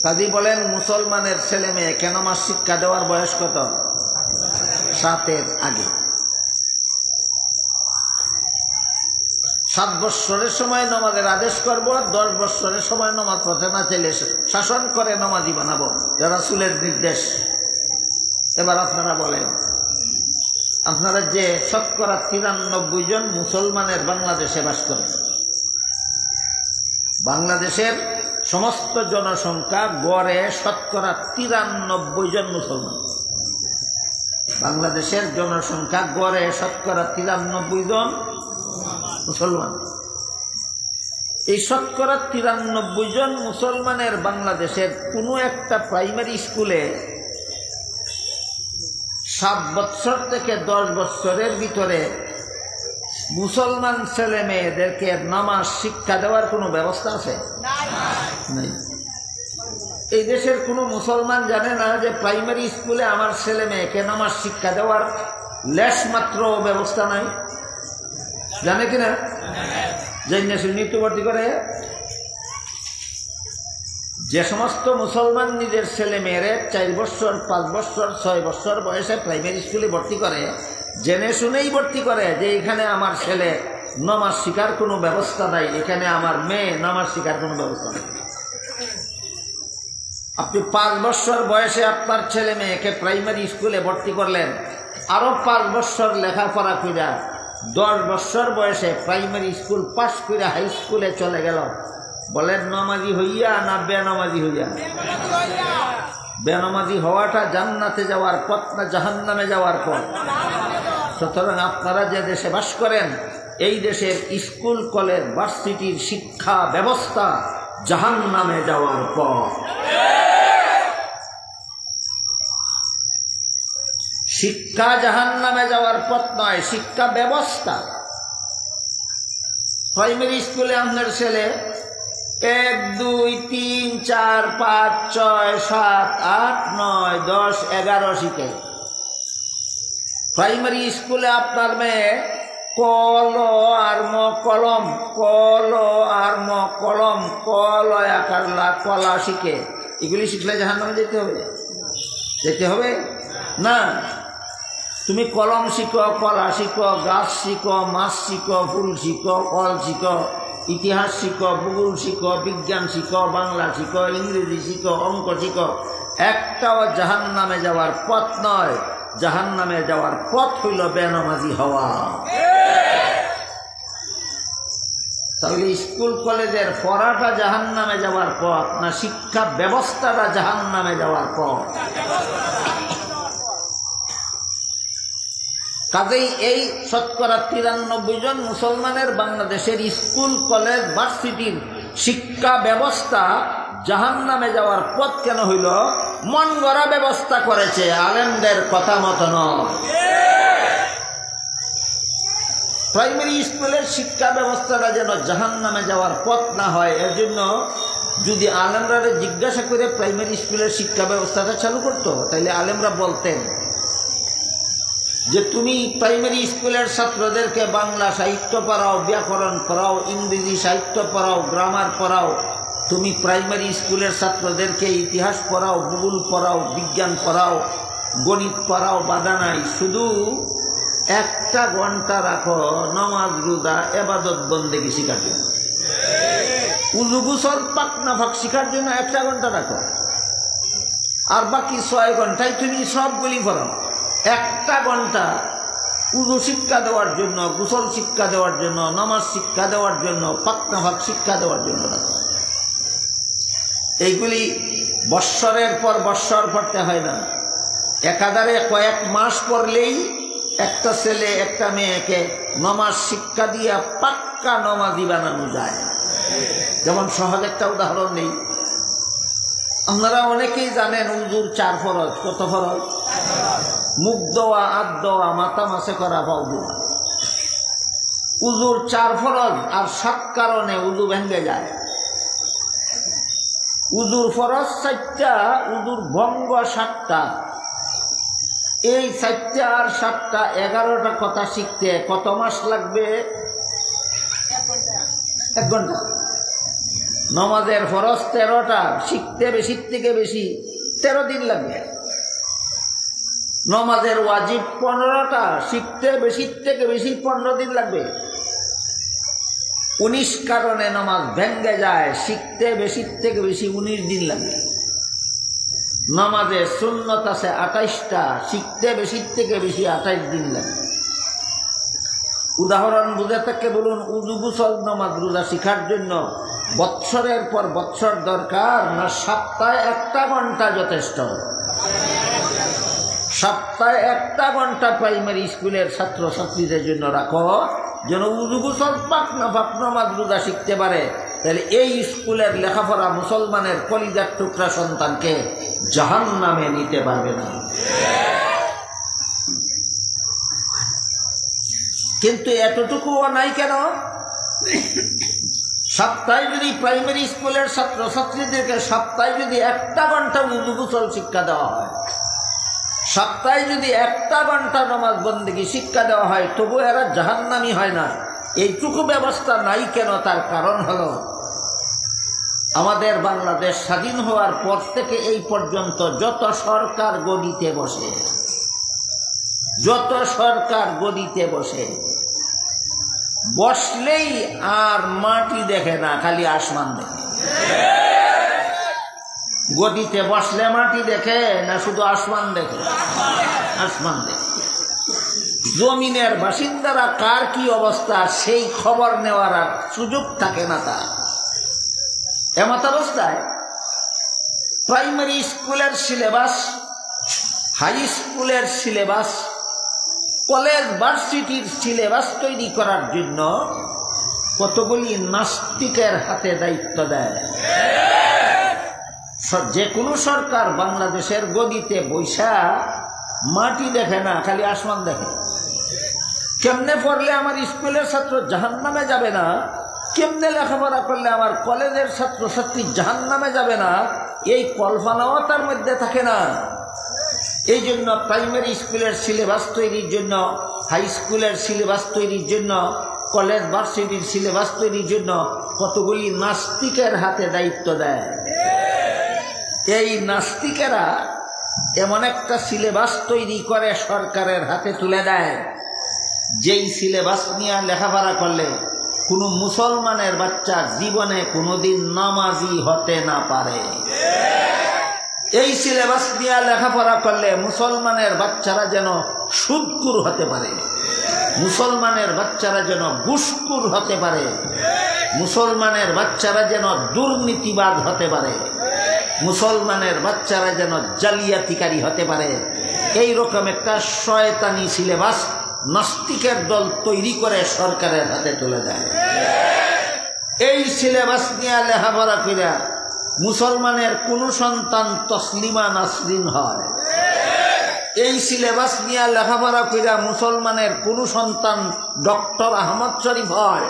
Speaker 1: কাজী বলেন, মুসলমানের ছেলে মেয়েকে নামাজ শিক্ষা দেওয়ার বয়স কত? 7-এর আগে। 7 বছরের সময় নামাজের আদেশ করবো, 10 বছরের সময় নামাজ পড়তে না চাইলে শাসন করে নামাজি বানাবো, রাসূলের নির্দেশ। এবার আপনারা বলেন, আপনারা যে শতকরা 93 জন মুসলমানের বাংলাদেশে বাস করেন, বাংলাদেশের সমস্ত জনসংখ্যা গড়ে শতকরা 93 জন মুসলমান। বাংলাদেশের জনসংখ্যা গড়ে শতকরা 93 জন মুসলমান। এই শতকরা 93 জন মুসলমানের বাংলাদেশের কোনো একটা প্রাইমারি স্কুলে 7 বছর থেকে 10 বছরের ভিতরে মুসলমান ছেলে মেয়েদেরকে নামাজ শিক্ষা দেওয়ার কোনো ব্যবস্থা আছে? নাই। এই দেশের কোনো মুসলমান জানে না যে প্রাইমারি স্কুলে আমার ছেলে মেয়েকে নামাজ শিক্ষা দেওয়ার লেশ মাত্র ব্যবস্থা নাই। জানে কিনা? জানিনা মৃত্যু ভর্তি করে। যে সমস্ত মুসলমান নিজের ছেলে মেয়েরে 4 বছর 5 বছর 6 বছর বয়সে প্রাইমারি স্কুলে ভর্তি করে, জেনে শুনেই ভর্তি করে যে এখানে আমার ছেলে নামাজ শিখার কোনো ব্যবস্থা নাই, এখানে আমার মেয়ে নামাজ শিখার কোনো ব্যবস্থা নেই। আপনি 5 বছর বয়সে আপনার ছেলে মেয়েকে প্রাইমারি স্কুলে ভর্তি করলেন, আরো 5 বছর লেখাপড়া কইরা 10 বছর বয়সে প্রাইমারি স্কুল পাস করে হাই স্কুলে চলে গেল, বলেন নামাজি হইয়া না বেনামাজি হইয়া? বেনামাজি হওয়াটা জান্নাতে যাওয়ার পথ না জাহান্নামে যাওয়ার পথ? সুতরাং আপনারা যে দেশে বাস করেন, এই দেশের স্কুল কলেজ ভার্সিটির শিক্ষা ব্যবস্থা জাহান্নামে যাওয়ার পথ। শিক্ষা জাহান্নামে যাওয়ার পথ নয়, শিক্ষা ব্যবস্থা। প্রাইমারি স্কুলে আপনার ছেলে 1 2 3 4 5 6 7 8 9 10 11 শিখে। প্রাইমারি স্কুলে আপনার মেয়ে কল আর ম কলম, কল আর ম কলম, কল আকার লা কলা শিখে। এগুলি শিখলে জাহান্নামে যেতে হবে? যেতে হবে না। তুমি কলম শিখো, কলা শিখো, গাছ শিখো, মাছ শিখো, ফুল শিখো, ফল শিখো, ইতিহাস শিখো, ভূগোল শিখো, বিজ্ঞান শিখো, বাংলা শিখো, ইংরেজি শিখো, অঙ্ক শিখো, একটাও জাহান্নামে যাওয়ার পথ নয়। জাহান্নামে যাওয়ার পথ হইল বেনামাজি হওয়া। তাহলে স্কুল কলেজের পড়াটা জাহান্নামে যাওয়ার পথ না শিক্ষা ব্যবস্থাটা জাহান্নামে যাওয়ার পথ? কাজেই এই শতকরা 93 জন মুসলমানের বাংলাদেশের স্কুল কলেজ ভার্সিটির শিক্ষা ব্যবস্থা জাহান্নামে যাওয়ার পথ কেন হইল? মন গড়া ব্যবস্থা করেছে, আলেমদের কথা মতো নয়। প্রাইমারি স্কুলের শিক্ষা ব্যবস্থাটা যেন জাহান্নামে যাওয়ার পথ না হয়, এর জন্য যদি আলেমরা জিজ্ঞাসা করে প্রাইমারি স্কুলের শিক্ষা ব্যবস্থাটা চালু করতো, তাহলে আলেমরা বলতেন যে তুমি প্রাইমারি স্কুলের ছাত্রদেরকে বাংলা সাহিত্য পড়াও, ব্যাকরণ পড়াও, ইংরেজি সাহিত্য পড়াও, গ্রামার পড়াও, তুমি প্রাইমারি স্কুলের ছাত্রদেরকে ইতিহাস পড়াও, ভূগোল পড়াও, বিজ্ঞান পড়াও, গণিত পড়াও, বাধা নাই, শুধু 1 ঘন্টা রাখো নামাজ রোজা ইবাদত বন্দেগী শিখার জন্য, উযু গোসল পাক নাফাক শিখার জন্য 1 ঘন্টা রাখো, আর বাকি 6 ঘন্টায় তুমি সবগুলি পড়াও। 1 ঘন্টা উযু শিক্ষা দেওয়ার জন্য, গোসল শিক্ষা দেওয়ার জন্য, নামাজ শিক্ষা দেওয়ার জন্য, পাক নাফাক শিক্ষা দেওয়ার জন্য রাখো। এইগুলি বৎসরের পর বৎসর পড়তে হয় না, একাধারে কয়েক মাস পড়লেই একটা ছেলে একটা মেয়েকে নামাজ শিক্ষা দিয়ে পাক্কা নামাজি বানানো যায়। যেমন সহজ একটা উদাহরণ নেই, আপনারা অনেকেই জানেন উযুর 4 ফরজ। কত ফরজ? মুখ ধোয়া, হাত ধোয়া, মাথা মাসে করা, পাও ধোয়া। উযুর 4 ফরজ, আর 7 কারণে উযু ভেঙে যায়। উযুর ফরজ 4টা, উযুর ভঙ্গ 7টা। এই 4টা আর 7টা 11টা কথা শিখতে কত মাস লাগবে? 1 ঘন্টা। নামাজের ফরজ 13টা, শিখতে বেশির থেকে বেশি 13 দিন লাগবে। নামাজের ওয়াজিব 15টা, শিখতে বেশির থেকে বেশি 15 দিন লাগবে। 19 কারণে নামাজ ভেঙে যায়, শিখতে বেশির থেকে বেশি 19 দিন লাগে। নামাজে সুন্নত আছে 28টা, শিখতে বেশির থেকে বেশি 28 দিন লাগে। উদাহরণ বুঝে থেকে বলুন, উযু গোসল নামাজ রোজা শিখার জন্য বৎসরের পর বৎসর দরকার না সপ্তাহে 1 ঘন্টা যথেষ্ট? সপ্তাহে 1 ঘন্টা প্রাইমারি স্কুলের ছাত্র ছাত্রীদের জন্য রাখো, যেন উযু গোসল পাক নাফাক নামাজ রোজা শিখতে পারে। তাহলে এই স্কুলের লেখাপড়া মুসলমানের কলিজার টুকরা সন্তানকে জাহান্নামে নিতে পারবে না। কিন্তু এতটুকুও নাই কেন? সপ্তাহে যদি প্রাইমারি স্কুলের ছাত্রছাত্রীদেরকে সপ্তাহে যদি 1 ঘন্টা উযু গোসল শিক্ষা দেওয়া হয়, সপ্তাহে যদি 1 ঘন্টা নামাজ বন্দেগী শিক্ষা দেওয়া হয়, তবু এরা জাহান্নামী হয় না। এইটুকু ব্যবস্থা নাই কেন? তার কারণ হলো আমাদের বাংলাদেশ স্বাধীন হওয়ার পর থেকে এই পর্যন্ত যত সরকার গদিতে বসে, যত সরকার গদিতে বসে, বসলেই আর মাটি দেখে না, খালি আসমান দেখে। গদিতে বসলে মাটি দেখে না, শুধু আসমান দেখে? আসমান দেখে। জমিনের বাসিন্দারা কার কি অবস্থা সেই খবর নেওয়ার আর সুযোগ থাকে না তার। এমত অবস্থায় প্রাইমারি স্কুলের সিলেবাস, হাই স্কুলের সিলেবাস, কলেজ ভার্সিটির সিলেবাস তৈরি করার জন্য কতগুলি নাস্তিকের হাতে দায়িত্ব দেয়। যে কোনো সরকার বাংলাদেশের গদিতে বৈশা মাটি দেখে না, খালি আসমান দেখে। কেমনে পড়লে আমার স্কুলের ছাত্র জাহান্নামে যাবে না, কেমনে লেখাপড়া করলে আমার কলেজের ছাত্রছাত্রী জাহান্নামে যাবে না, এই কল্পনাও তার মধ্যে থাকে না। এই জন্য প্রাইমারি স্কুলের সিলেবাস তৈরির জন্য, হাই স্কুলের সিলেবাস তৈরির জন্য, কলেজ ভার্সিটির সিলেবাস তৈরির জন্য কতগুলি নাস্তিকের হাতে দায়িত্ব দেয়। এই নাস্তিকেরা এমন একটা সিলেবাস তৈরি করে সরকারের হাতে তুলে দেয়, যেই সিলেবাস নিয়ে লেখাপড়া করলে কোনো মুসলমানের বাচ্চা জীবনে কোনোদিন নামাজি হতে না পারে। এই সিলেবাস নিয়ে লেখাপড়া করলে মুসলমানের বাচ্চারা যেন সুদকুর হতে পারে, মুসলমানের বাচ্চারা যেন ঘুষখোর হতে পারে, মুসলমানের বাচ্চারা যেন দুর্নীতিবাদ হতে পারে, মুসলমানের বাচ্চারা যেন জালিয়াতিকারী হতে পারে। এই রকম একটা শয়তানি সিলেবাস নাস্তিকের দল তৈরি করে সরকারের হাতে তুলে দেয়। এই সিলেবাস নিয়ে লেখাপড়া করে মুসলমানের কোন সন্তান তসলিমা নাসরিন হয়। এই সিলেবাস নিয়ে লেখাপড়া করে মুসলমানের কোন সন্তান ডক্টর আহমদ শরীফ হয়,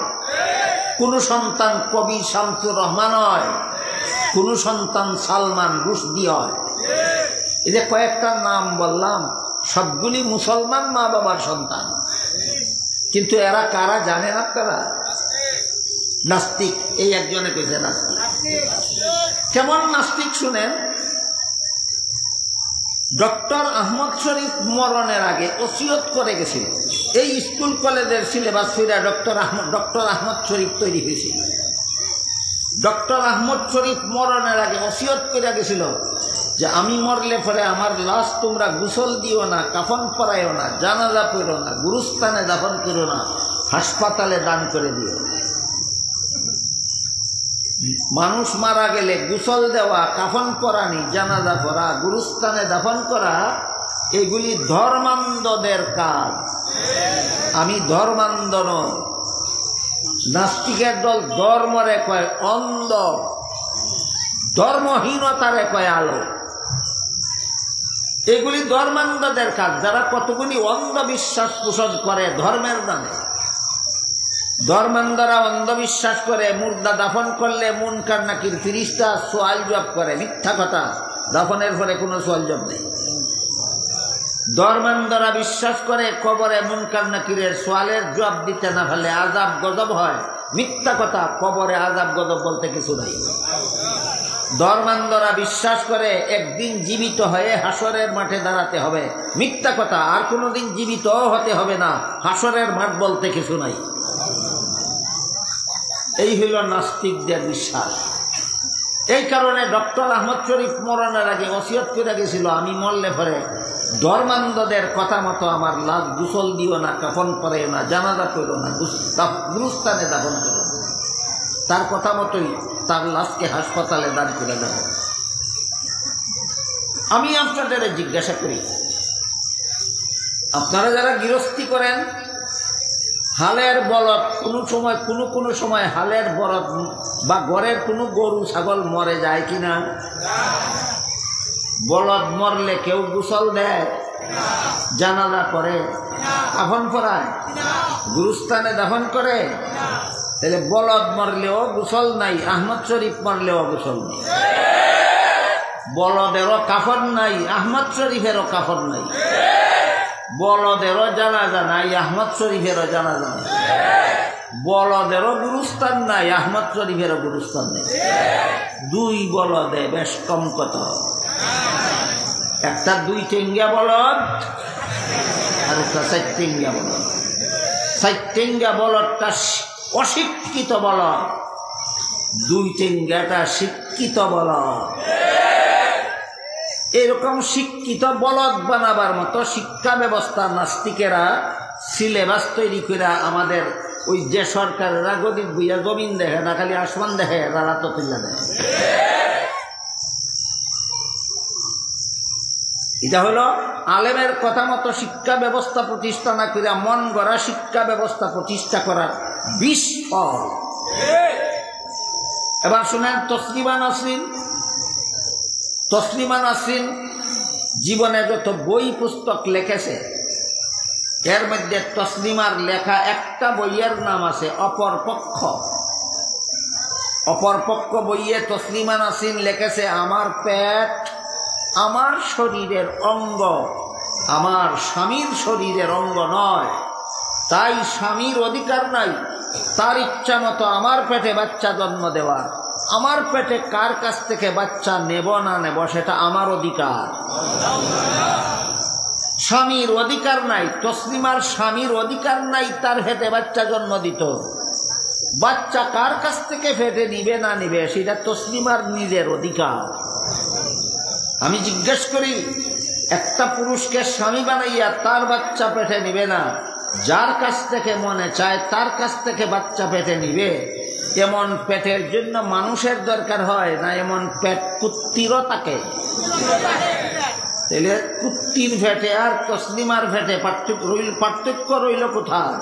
Speaker 1: কোন সন্তান কবি শামসুর রহমান হয়, কোন সন্তান সালমান রুশদি হয়। এই যে কয়েকটা নাম বললাম, সবগুলি মুসলমান মা বাবার সন্তান, কিন্তু এরা কারা জানেন আপনারা? নাস্তিক। এই একজনে কইছে নাস্তিক। কেমন নাস্তিক শুনেন। ডক্টর আহমদ শরীফ মরণের আগে ওসিয়ত করে গেছিল, এই স্কুল কলেজের সিলেবাস ফিরা ডক্টর আহমদ শরীফ তৈরি হয়েছিল। ডক্টর আহমদ শরীফ মরণের আগে ওসিয়ত করে গেছিল যে আমি মরলে পরে আমার লাশ তোমরা গোসল দিও না, কাফন পরাইও না, জানাজা করো না, গুরুস্থানে দাফন করো না, হাসপাতালে দান করে দিও। মানুষ মারা গেলে গোসল দেওয়া, কাফন পরানি, জানাজা করা, গুরুস্থানে দাফন করা, এগুলি ধর্মান্ধদের কাজ। আমি ধর্মান্ধ নই। নাস্তিকের দল ধর্মরে কয় অন্ধ, ধর্মহীনতারে কয় আলো। এগুলি ধর্মান্ধদের কাজ, যারা কতগুলি অন্ধবিশ্বাস পোষণ করে ধর্মের নামে। ধর্মান্ধরা অন্ধবিশ্বাস করে মুর্দা দাফন করলে মুনকার নাকির ফিরিস্তা সোয়াল জব করে। মিথ্যা কথা, দাফনের পরে কোনো সোয়াল জব নেই। ধর্মান্ধরা বিশ্বাস করে কবরে মুনকার নাকিরের সোয়ালের জবাব দিতে না পারলে আযাব গজব হয়। মিথ্যা কথা, কবরে আযাব গজব বলতে কিছু নাই। ধর্মান্ধরা বিশ্বাস করে একদিন জীবিত হয়ে হাসরের মাঠে দাঁড়াতে হবে। মিথ্যা কথা, আর কোনোদিন জীবিত হতে হবে না, হাসরের মাঠ বলতে কিছু নাই। এই হইল নাস্তিকদের বিশ্বাস। এই কারণে ডক্টর আহমদ শরীফ মরণের আগে ওসিয়ত করে গেছিল, আমি মরলে পরে ধর্মান্ধদের কথা মতো আমার লাশ গোসল দিও না, কাফন পরাইও না, জানাজা করো না, গুরুস্থানে দাফন করো না। তার কথা মতোই তার লাশকে হাসপাতালে দান করে দেব। আমি আপনাদের জিজ্ঞাসা করি, আপনারা যারা গৃহস্থী করেন, হালের বলদ কোনো সময় হালের বলদ বা ঘরের কোনো গরু ছাগল মরে যায় কিনা? বলদ মরলে কেউ গোসল দেয়? জানাজা করে, কাফন পরায়, গুরুস্থানে দাফন করে। তাহলে বলদ মরলেও গোসল নাই, আহমদ শরীফ মরলেও গোসল নেই। বলদেরও কাফন নাই, আহমদ শরীফেরও কাফন নাই। বলদেরও জানাজা নাই, আহমদ শরীফেরও জানাজা নাই। বলদেরও গুরুস্থান নাই, আহমদ শরীফেরও গুরুস্থান নেই। দুই বলদে বেশ কম কত, একটা 2 টেঙ্গা বলদ আর একটা 4 টেঙ্গা বলদ। 4 টেঙ্গা বলদটা অশিক্ষিত বলদ, 2 টেঙ্গাটা শিক্ষিত বলদ। এরকম শিক্ষিত বলদ বানাবার মতো শিক্ষা ব্যবস্থা নাস্তিকেরা সিলেবাস তৈরি করে আমাদের ওই যে সরকারেরা গদির বুইয়া জমিন দেখে না, খালি আসমান দেখে, তারা তো তুলে দেয়। এটা হলো আলেমের কথা মতো শিক্ষা ব্যবস্থা প্রতিষ্ঠা না করে মন গড়া শিক্ষা ব্যবস্থা প্রতিষ্ঠা করার বিস্ফল। এবার শুনেন তসলিমা নাসরিন। তসলিমা নাসরিন জীবনে যত বই পুস্তক লিখেছে এর মধ্যে তসলিমার লেখা একটা বইয়ের নাম আছে অপরপক্ষ। অপরপক্ষ বইয়ে তসলিমা নাসরিন লিখেছে, আমার পেট আমার শরীরের অঙ্গ, আমার স্বামীর শরীরের অঙ্গ নয়, তাই স্বামীর অধিকার নাই তার ইচ্ছা মতো আমার পেটে বাচ্চা জন্ম দেওয়ার। আমার পেটে কার কাছ থেকে বাচ্চা নেব না নেব সেটা আমার অধিকার, স্বামীর অধিকার নাই। তসলিমার স্বামীর অধিকার নাই তার পেটে বাচ্চা জন্ম দিত। বাচ্চা কার কাছ থেকে পেটে নিবে না নিবে সেটা তসলিমার নিজের অধিকার। আমি জিজ্ঞেস করি, একটা পুরুষকে স্বামী বানাইয়া তার বাচ্চা পেটে নিবে না, যার কাছ থেকে মনে চায় তার কাছ থেকে বাচ্চা পেটে নিবে। এমন পেটের জন্য মানুষের দরকার হয় না, এমন পেট কুত্তিরও থাকে। তাহলে কুত্তির পেটে আর তসলিমার পেটে পার্থক্য রইল কোথায়?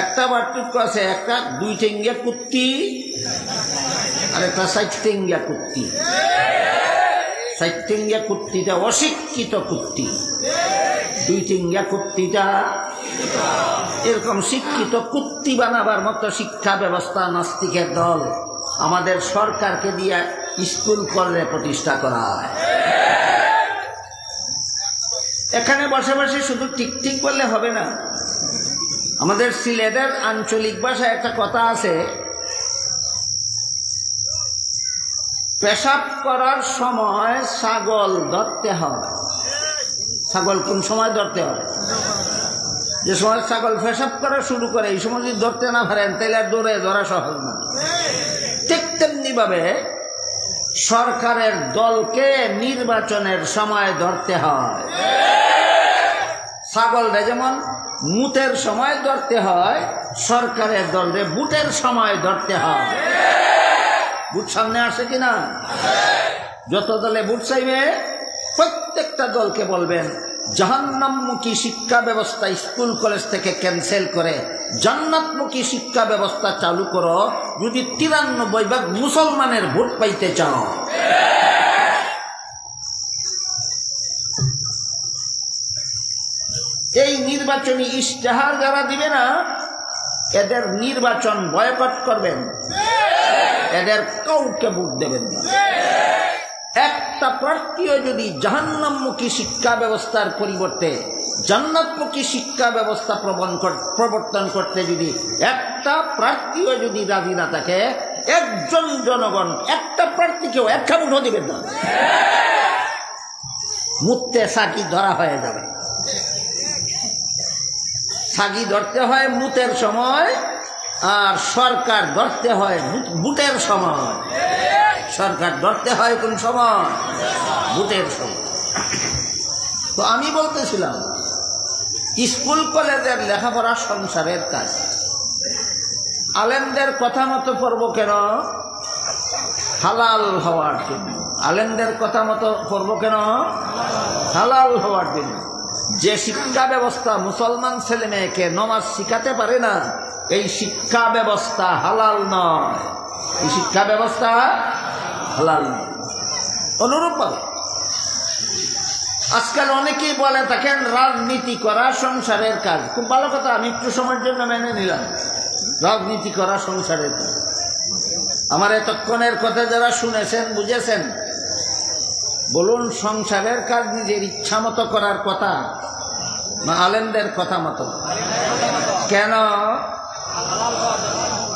Speaker 1: একটা পার্থক্য আছে, একটা 2 টেঙ্গা কুত্তি আর একটা 4 টেঙ্গা কুত্তি। 4 টেঙ্গা কুত্তিটা অশিক্ষিত কুত্তি, 2 টেঙ্গা কুত্তিটা এরকম শিক্ষিত কুত্তি বানাবার মতো শিক্ষা ব্যবস্থা নাস্তিকের দল আমাদের সরকারকে দিয়ে স্কুল কলেজে প্রতিষ্ঠা করা হয়। এখানে বসে বসে শুধু ঠিক ঠিক বললে হবে না। আমাদের সিলেটের আঞ্চলিক ভাষায় একটা কথা আছে, পেশাব করার সময় ছাগল ধরতে হয়। ছাগল কোন সময় ধরতে হয়? যে সময় ছাগল পেশাব করা শুরু করে, এই সময় যদি ধরতে না পারেন তাহলে আর দৌড়ে ধরা সহজ না। ঠিক তেমনি ভাবে সরকারের দলকে নির্বাচনের সময় ধরতে হয়। ছাগলরে যেমন মুতের সময় ধরতে হয়, সরকারের দলরে বুটের সময় ধরতে হয়। বুট সামনে আসে কিনা? যত দলে বুট চাইবে প্রত্যেকটা দলকে বলবেন জাহান্নামমুখী শিক্ষা ব্যবস্থা স্কুল কলেজ থেকে ক্যান্সেল করে জান্নাতমুখী শিক্ষা ব্যবস্থা চালু করো যদি 93% মুসলমানের ভোট পাইতে চাও। এই নির্বাচনী ইশতেহার যারা দিবে না, এদের নির্বাচন বয়কট করবেন, এদের কাউকে ভোট দেবেন না। একটা প্রার্থীও যদি জাহান্নামমুখী শিক্ষা ব্যবস্থার পরিবর্তে জান্নাতমুখী শিক্ষা ব্যবস্থা প্রবর্তন করতে যদি একটা প্রার্থীও যদি রাজি না থাকে, একজন জনগণ একটা প্রার্থীকেও একটা ভোটও দিবেন না। মুতে সাকি ধরা হয়ে যাবে। সাকি ধরতে হয় মুতের সময়, আর সরকার ধরতে হয় বুটের সময়। সরকার ধরতে হয় কোন সময়? বুটের সময়। তো আমি বলতেছিলাম স্কুল কলেজের লেখাপড়া সংসারের কাজ। আলেমদের কথা মতো পড়ব কেন? হালাল হওয়ার জন্য। আলেমদের কথা মতো পড়ব কেন? হালাল হওয়ার জন্য। যে শিক্ষা ব্যবস্থা মুসলমান ছেলে মেয়েকে নমাজ শিখাতে পারে না, এই শিক্ষা ব্যবস্থা হালাল নয়। এই শিক্ষা ব্যবস্থা হালাল নয়। অনুরূপভাবে আজকাল অনেকেই বলে থাকেন রাজনীতি করা সংসারের কাজ। খুব ভালো কথা, আমি একটু সময়ের জন্য মেনে নিলাম রাজনীতি করা সংসারের কাজ। আমার এতক্ষণের কথা যারা শুনেছেন বুঝেছেন, বলুন সংসারের কাজ নিজের ইচ্ছা মতো করার কথা না আলেমদের কথা মতো? কেন?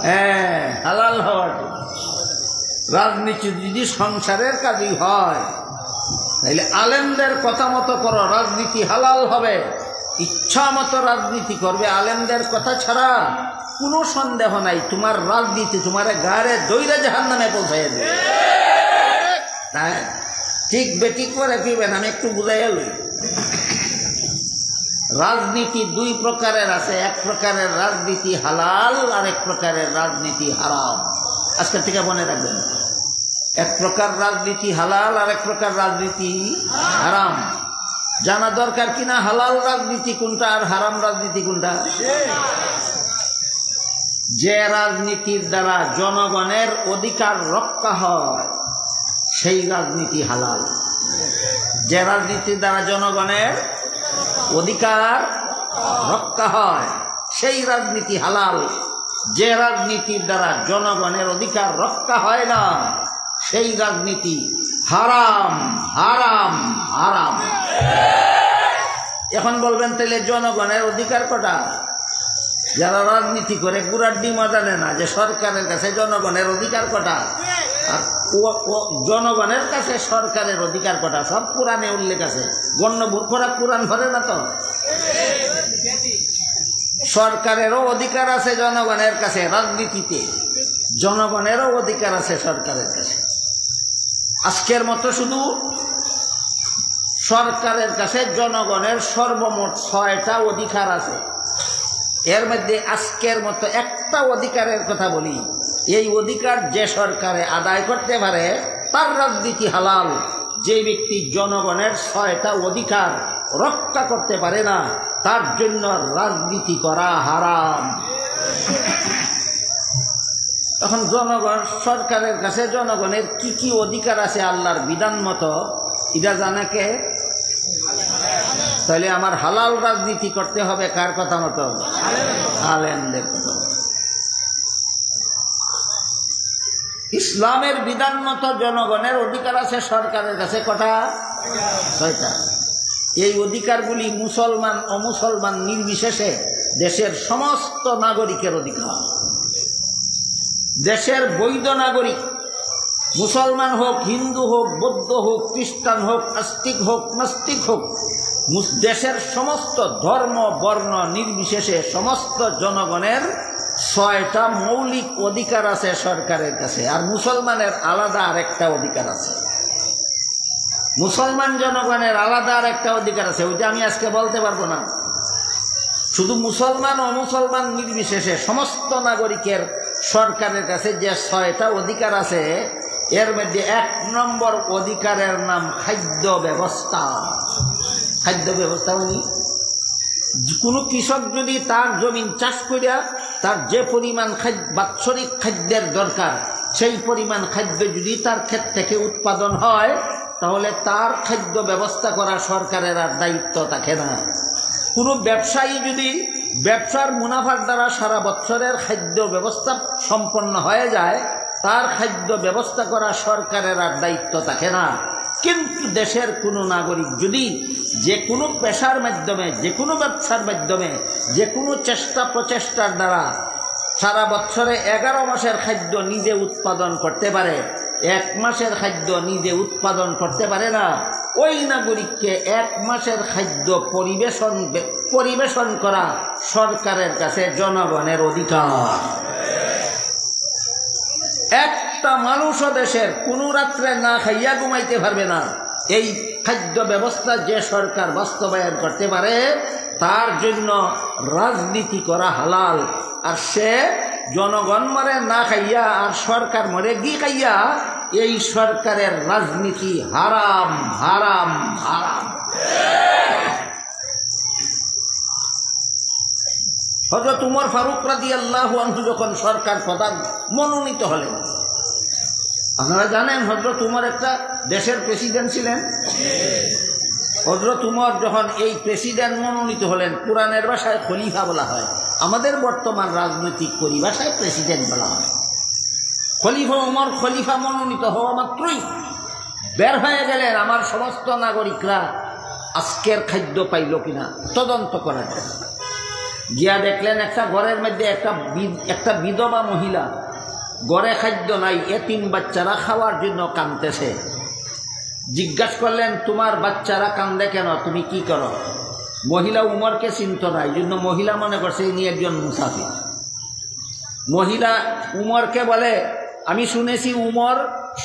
Speaker 1: হ্যাঁ, হালাল হওয়ার। রাজনীতি যদি সংসারের কাজই হয় তাহলে আলেমদের কথা মতো করো, রাজনীতি হালাল হবে। ইচ্ছা মতো রাজনীতি করবে আলেমদের কথা ছাড়া, কোনো সন্দেহ নাই তোমার রাজনীতি তোমার গাড়ে দইরা জাহান্নামে পৌঁছাইয়া দেবে। তাই ঠিক বেঠিক করে দিবেন, আমি একটু বুঝাইয়া লই। রাজনীতি দুই প্রকারের আছে, এক প্রকারের রাজনীতি হালাল আর এক প্রকারের রাজনীতি হারাম। আজকের থেকে মনে রাখবেন, এক প্রকার রাজনীতি হালাল আর এক প্রকার রাজনীতি হারাম। জানা দরকার কিনা হালাল রাজনীতি কোনটা আর হারাম রাজনীতি কোনটা? যে রাজনীতির দ্বারা জনগণের অধিকার রক্ষা হয় সেই রাজনীতি হালাল। যে রাজনীতির দ্বারা জনগণের অধিকার রক্ষা হয় সেই রাজনীতি হালাল। যে রাজনীতির দ্বারা জনগণের অধিকার রক্ষা হয় না সেই রাজনীতি হারাম হারাম হারাম। এখন বলবেন তাহলে জনগণের অধিকার কটা? যারা রাজনীতি করে গুড়ার ডিমা জানে না যে সরকারের কাছে জনগণের অধিকার কটা, আর জনগণের কাছে সরকারের অধিকার কটা সব কোরআনে উল্লেখ আছে। গণ্য মূর্খরা কোরআন ধরে না তো? সরকারেরও অধিকার আছে জনগণের কাছে, রাজনীতিতে জনগণেরও অধিকার আছে সরকারের কাছে। আজকের মতো শুধু সরকারের কাছে জনগণের সর্বমোট 6টা অধিকার আছে। এর মধ্যে আজকের মতো একটা অধিকারের কথা বলি, এই অধিকার যে সরকারে আদায় করতে পারে তার রাজনীতি হালাল। যে ব্যক্তি জনগণের 6টা অধিকার রক্ষা করতে পারে না তার জন্য রাজনীতি করা হারাম। তখন জনগণ সরকারের কাছে জনগণের কি কি অধিকার আছে আল্লাহর বিধান মতো এটা জানে কে? তাহলে আমার হালাল রাজনীতি করতে হবে কার কথা মতো? আলেমদের কথা। ইসলামের বিধান মতো জনগণের অধিকার আছে সরকারের কাছে কটা? 6টা। এই অধিকারগুলি মুসলমান অমুসলমান নির্বিশেষে দেশের সমস্ত নাগরিকের অধিকার। দেশের বৈধ নাগরিক মুসলমান হোক, হিন্দু হোক, বৌদ্ধ হোক, খ্রিস্টান হোক, আস্তিক হোক, নাস্তিক হোক, দেশের সমস্ত ধর্ম বর্ণ নির্বিশেষে সমস্ত জনগণের 6টা মৌলিক অধিকার আছে সরকারের কাছে। আর মুসলমানের আলাদা আরেকটা অধিকার আছে। মুসলমান জনগণের আলাদা আরেকটা অধিকার আছে, ওইটা আমি আজকে বলতে পারবো না। শুধু মুসলমান ও মুসলমান নির্বিশেষে সমস্ত নাগরিকের সরকারের কাছে যে 6টা অধিকার আছে এর মধ্যে 1 নম্বর অধিকারের নাম খাদ্য ব্যবস্থা। খাদ্য ব্যবস্থা মানে কোনো কৃষক যদি তার জমিন চাষ করিয়া তার যে পরিমাণ বাৎসরিক খাদ্যের দরকার সেই পরিমাণ খাদ্য যদি তার ক্ষেত থেকে উৎপাদন হয় তাহলে তার খাদ্য ব্যবস্থা করা সরকারের আর দায়িত্ব থাকে না। কোনো ব্যবসায়ী যদি ব্যবসার মুনাফার দ্বারা সারা বছরের খাদ্য ব্যবস্থা সম্পন্ন হয়ে যায় তার খাদ্য ব্যবস্থা করা সরকারের আর দায়িত্ব থাকে না। কিন্তু দেশের কোনো নাগরিক যদি যে কোনো পেশার মাধ্যমে, যে কোনো ব্যবসার মাধ্যমে, যে কোনো চেষ্টা প্রচেষ্টার দ্বারা সারা বছরে 11 মাসের খাদ্য নিজে উৎপাদন করতে পারে, 1 মাসের খাদ্য নিজে উৎপাদন করতে পারে না, ওই নাগরিককে 1 মাসের খাদ্য পরিবেশন করা সরকারের কাছে জনগণের অধিকার। একটা মানুষও দেশের কোনো রাত্রে না খাইয়া ঘুমাইতে পারবে না। এই খাদ্য ব্যবস্থা যে সরকার বাস্তবায়ন করতে পারে তার জন্য রাজনীতি করা হালাল। আর সে জনগণ মরে না খাইয়া আর সরকার মরে গি খাইয়া, এই সরকারের রাজনীতি হারাম হারাম হারাম। হযরত উমর ফারুক রাদিয়াল্লাহু আনহু যখন সরকার প্রধান মনোনীত হলেন, আপনারা জানেন হযরত উমর একটা দেশের প্রেসিডেন্ট ছিলেন। হযরত উমর যখন এই প্রেসিডেন্ট মনোনীত হলেন, কোরআনের ভাষায় খলিফা বলা হয়, আমাদের বর্তমান রাজনৈতিক পরিভাষায় প্রেসিডেন্ট বলা হয়। খলিফা উমর খলিফা মনোনীত হওয়া মাত্রই বের হয়ে গেলেন আমার সমস্ত নাগরিকরা আজকের খাদ্য পাইল কিনা তদন্ত করার জন্য। গিয়া দেখলেন একটা ঘরের মধ্যে একটা বিধবা মহিলা, ঘরে খাদ্য নাই, এতিম বাচ্চারা খাওয়ার জন্য কাঁদতেছে। জিজ্ঞাসা করলেন, তোমার বাচ্চারা কান্দে কেন, তুমি কি করো? মহিলা উমরকে চিনত না, এই জন্য মহিলা মনে করছে ইনি একজন মুসাফির। মহিলা উমরকে বলে, আমি শুনেছি উমর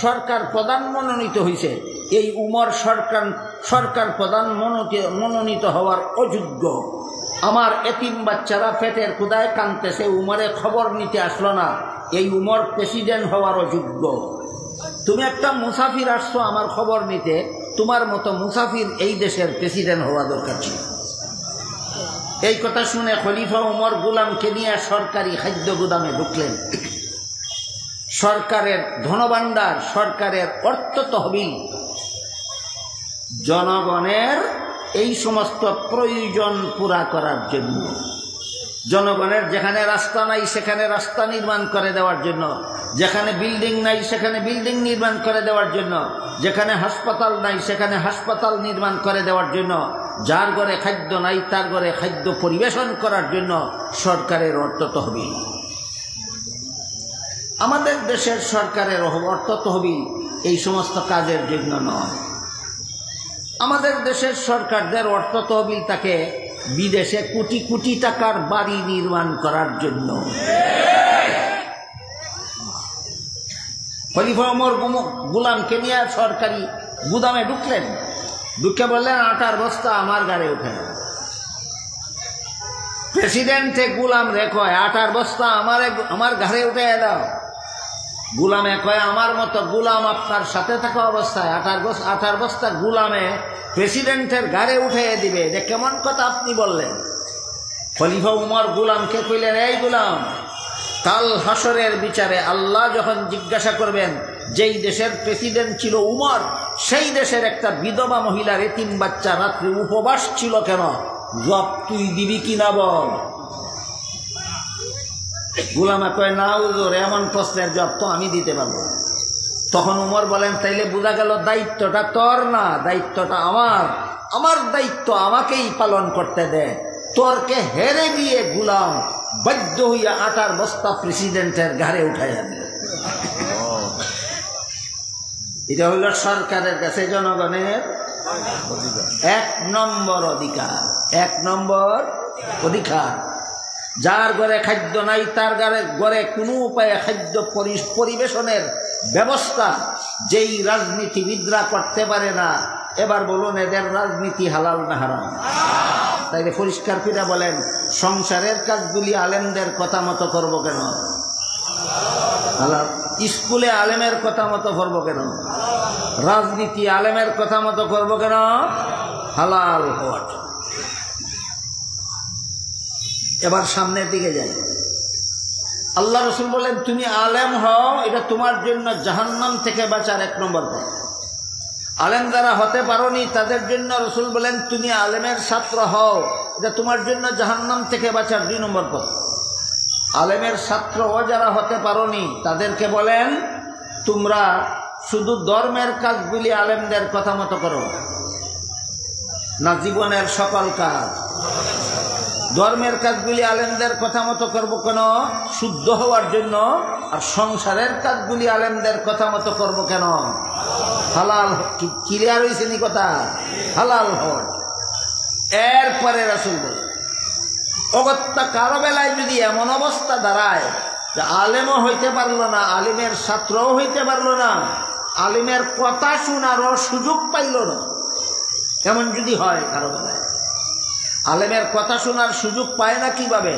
Speaker 1: সরকার প্রধান মনোনীত হয়েছে, এই উমর সরকার প্রধান মনোনীত হওয়ার অযোগ্য। আমার এতিম বাচ্চারা পেটের ক্ষুধায় কাঁদতেছে, উমরে খবর নিতে আসলো না, এই উমর প্রেসিডেন্ট হওয়ার অযোগ্য। তুমি একটা মুসাফির আসছো আমার খবর নিতে, তোমার মতো মুসাফির এই দেশের প্রেসিডেন্ট হওয়া দরকার ছিল। এই কথা শুনে খলিফা উমর গোলামকে নিয়ে সরকারি খাদ্য গুদামে ঢুকলেন। সরকারের ধনভাণ্ডার, সরকারের অর্থ তহবিল, জনগণের এই সমস্ত প্রয়োজন পুরা করার জন্য, জনগণের যেখানে রাস্তা নাই সেখানে রাস্তা নির্মাণ করে দেওয়ার জন্য, যেখানে বিল্ডিং নাই সেখানে বিল্ডিং নির্মাণ করে দেওয়ার জন্য, যেখানে হাসপাতাল নাই সেখানে হাসপাতাল নির্মাণ করে দেওয়ার জন্য, যার ঘরে খাদ্য নাই তার ঘরে খাদ্য পরিবেশন করার জন্য সরকারের অর্থ তহবিল। আমাদের দেশের সরকারের অর্থ তহবিল এই সমস্ত কাজের জন্য নয়। আমাদের দেশের সরকারদের অর্থ তহবিল তাকে বিদেশে কোটি কোটি টাকার বাড়ি নির্মাণ করার জন্য। খলিফা ওমর গোলামকে নিয়ে সরকারি গুদামে ঢুকলেন, ঢুকে বললেন, আটার বস্তা আমার গাড়ি উঠে। প্রেসিডেন্টে গুলাম রে কয়, আটার বস্তা আমার ঘাড়ে উঠে দাও। গুলামে কয়, আমার মতো গুলাম আপনার সাথে থাকা অবস্থায় আটার বস্তা গুলামে প্রেসিডেন্টের ঘাড়ে উঠে দিবে, যে কেমন কথা আপনি বললেন? খলিফা উমর গুলামকে কইলেন, এই গুলাম, কাল হাসরের বিচারে আল্লাহ যখন জিজ্ঞাসা করবেন যেই দেশের প্রেসিডেন্ট ছিল উমর, সেই দেশের একটা বিধবা মহিলার এতিম বাচ্চা রাত্রে উপবাস ছিল কেন, জব তুই দিবি কিনা বল। গোলামা কয়, না হুজুর, এমন প্রশ্নের জব তো আমি দিতে পারবো। তখন উমর বলেন, তাইলে বোঝা গেল দায়িত্বটা তোর না, দায়িত্বটা আমার। আমার দায়িত্ব আমাকেই পালন করতে দে। তোরকে হেরে দিয়ে গুলাম বাধ্য হইয়া আটার বস্তা প্রেসিডেন্টের ঘাড়ে উঠাইয়া দিল। এটা হইল সরকারের কাছে জনগণের 1 নম্বর অধিকার। 1 নম্বর অধিকার। যার ঘরে খাদ্য নাই তার ঘরে কোনো উপায়ে খাদ্য পরিবেশনের ব্যবস্থা যেই রাজনীতিবিদরা করতে পারে না, এবার বলুন এদের রাজনীতি হালাল না হারাম? তাইলে পরিষ্কার করে বলেন, সংসারের কাজগুলি আলেমদের কথা মতো করবো কেন? হালাল। স্কুলে আলেমের কথা মতো করবো কেন? রাজনীতি আলেমের কথা মতো করবো কেন? হালাল হওয়ার। এবার সামনের দিকে যাই। আল্লাহ রসুল বলেন, তুমি আলেম হও, এটা তোমার জন্য জাহান্নাম থেকে বাঁচার 1 নম্বর পথ। আলেম যারা হতে পারোনি তাদের জন্য রসুল বলেন, তুমি আলেমের ছাত্র হও, এটা তোমার জন্য জাহান্নাম থেকে বাঁচার 2 নম্বর পথ। আলেমের ছাত্র যারা হতে পারোনি তাদেরকে বলেন, তোমরা শুধু ধর্মের কাজগুলি আলেমদের কথা মতো করো না, জীবনের সকল কাজ। ধর্মের কাজগুলি আলেমদের কথা মতো করবো কেন? শুদ্ধ হওয়ার জন্য। আর সংসারের কাজগুলি আলেমদের কথা মতো করবো কেন? হালাল। ক্লিয়ার হয়েছে নি কথা? হালাল হওয়ার। এরপরে রাসূল বলে, অগত্যা কারো বেলায় যদি এমন অবস্থা দাঁড়ায় যে আলেমও হইতে পারলো না, আলিমের ছাত্রও হইতে পারলো না, আলিমের কথা শোনারও সুযোগ পাইল না, এমন যদি হয় কারো বেলায়, আলেমের কথা শোনার সুযোগ পায় না কিভাবে?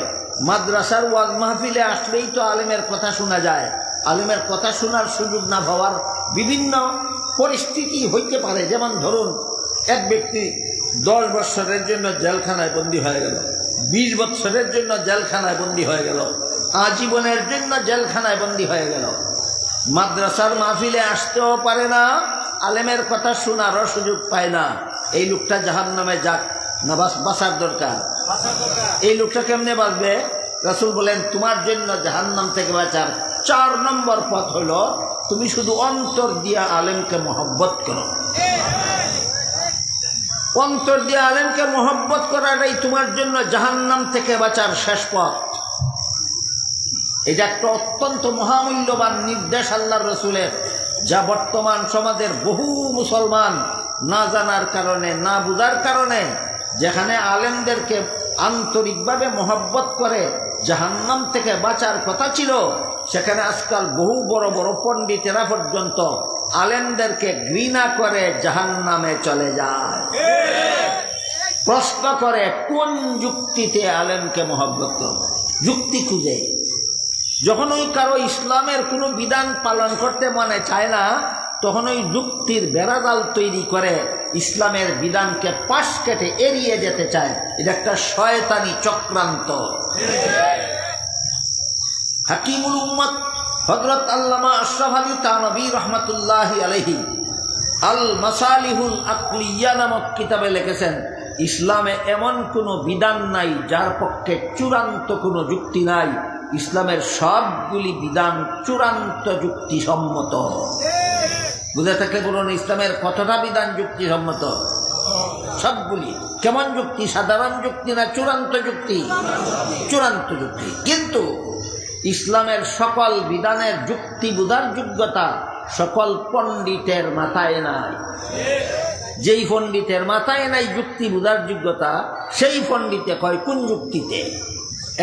Speaker 1: মাদ্রাসার ওয়াজ মাহফিলে আসলেই তো আলেমের কথা শোনা যায়। আলেমের কথা শোনার সুযোগ না হওয়ার বিভিন্ন পরিস্থিতি হইতে পারে। যেমন ধরুন, এক ব্যক্তি 10 বছরের জন্য জেলখানায় বন্দী হয়ে গেল, 20 বছরের জন্য জেলখানায় বন্দী হয়ে গেল, আজীবনের জন্য জেলখানায় বন্দী হয়ে গেল। মাদ্রাসার মাহফিলে আসতেও পারে না, আলেমের কথা শোনারও সুযোগ পায় না। এই লোকটা জাহান্নামে যাক না বাঁচার দরকার? এই লোকটা কেমনে বাঁচবে? রাসূল বলেন তোমার জন্য জাহান্নাম থেকে বাঁচার 4 নম্বর পথ হলো তুমি শুধু অন্তর দিয়া আলেমকে মহব্বত করো। অন্তর দিয়ে আলেমকে মহব্বত করাটাই তোমার জন্য জাহান্নাম থেকে বাঁচার শেষ পথ। এটা একটা অত্যন্ত মহামূল্যবান নির্দেশ আল্লাহর রাসূলের, যা বর্তমান সমাজের বহু মুসলমান না জানার কারণে, না বুঝার কারণে, যেখানে আলেমদেরকে আন্তরিকভাবে মহব্বত করে জাহান্নাম থেকে বাঁচার কথা ছিল, সেখানে আজকাল বহু বড় বড় পণ্ডিতেরা পর্যন্ত আলেমদেরকে ঘৃণা করে জাহান্নামে চলে যায়। প্রশ্ন করে কোন যুক্তিতে আলেমকে মহব্বত করব? যুক্তি খুঁজে। যখন ওই কারো ইসলামের কোনো বিধান পালন করতে মনে চায় না, তখন ওই যুক্তির বেড়াজাল তৈরি করে ইসলামের বিধানকে পাশ কেটে এড়িয়ে যেতে চায়। এটা একটা শয়তানি চক্রান্ত। হাকিমুল উম্মত হযরত আল্লামা আশরাফ আলী থানভী রাহমাতুল্লাহি আলাইহি আল মাসালিহুল আকলিয়া নামক কিতাবে লিখেছেন, ইসলামে এমন কোনো বিধান নাই যার পক্ষে চূড়ান্ত কোনো যুক্তি নাই। ইসলামের সবগুলি বিধান চূড়ান্ত যুক্তিসম্মত। বুঝে থাকলে বলুন, ইসলামের কতটা বিধান যুক্তিসম্মত? সবগুলি। কেমন যুক্তি? সাধারণ যুক্তি না চূড়ান্ত যুক্তি? চূড়ান্ত যুক্তি। কিন্তু ইসলামের সকল বিধানের যুক্তি বুঝার যোগ্যতা সকল পণ্ডিতের মাথায় নাই। যেই পণ্ডিতের মাথায় নাই যুক্তি বুঝার যোগ্যতা, সেই পণ্ডিতে কয় কোন যুক্তিতে?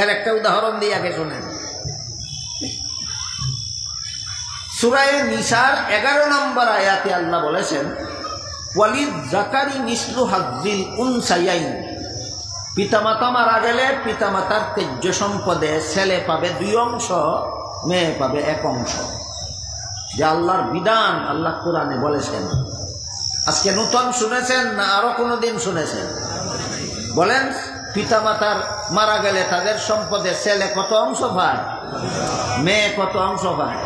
Speaker 1: এর একটা উদাহরণ দিয়ে আগে শোনেন। সূরা নিসার 11 নম্বর আয়াতে আল্লাহ বলেছেন, ওয়ালিদ যাকারি মিসলু হাজ্জিল উনসায়াইন। পিতামাতা মারা গেলে পিতামাতার তেজ্য সম্পদে ছেলে পাবে 2 অংশ, মেয়ে পাবে 1 অংশ। যে আল্লাহর বিধান, আল্লাহ কোরআনে বলেছেন। আজকে নতুন শুনেছেন না আরো কোনোদিন শুনেছেন? বলেন, পিতামাতার মারা গেলে তাদের সম্পদে ছেলে কত অংশ পায়, মেয়ে কত অংশ পায়?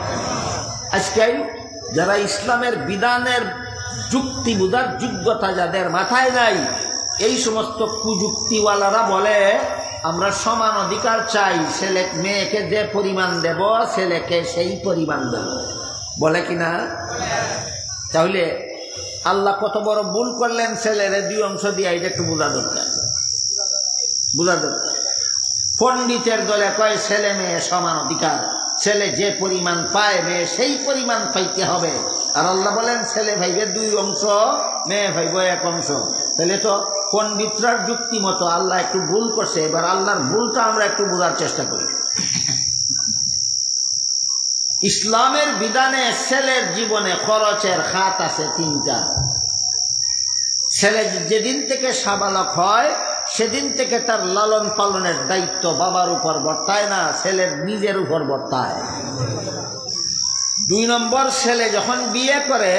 Speaker 1: আজকে যারা ইসলামের বিধানের যুক্তি বুঝার যোগ্যতা যাদের মাথায় নাই, এই সমস্ত কুযুক্তিওয়ালারা বলে আমরা সমান অধিকার চাই, ছেলে মেয়েকে যে পরিমাণ দেব ছেলেকে সেই পরিমাণ দেব, বলে কিনা? তাহলে আল্লাহ কত বড় ভুল করলেন ছেলেরে 2 অংশ দিয়ে, এটা একটু বোঝা দরকার। পণ্ডিতের দলে কয় ছেলে মেয়ে সমান অধিকার, ছেলে যে পরিমাণ পায় মেয়ে সেই পরিমাণ পাইতে হবে। আর আল্লাহ বলেন ছেলে ভাইবে 2 অংশ, মেয়ে ভাইব 1 অংশ। তাহলে তো পণ্ডিতরার যুক্তি মতো আল্লাহ একটু ভুল করছে। এবার আল্লাহর ভুলটা আমরা একটু বোঝার চেষ্টা করি। ইসলামের বিধানে ছেলের জীবনে খরচের খাত আছে 3টা। ছেলে যেদিন থেকে সাবালক হয় সেদিন থেকে তার লালন পালনের দায়িত্ব বাবার উপর বর্তায় না, ছেলের নিজের উপর বর্তায়। 2 নম্বর, ছেলে যখন বিয়ে করে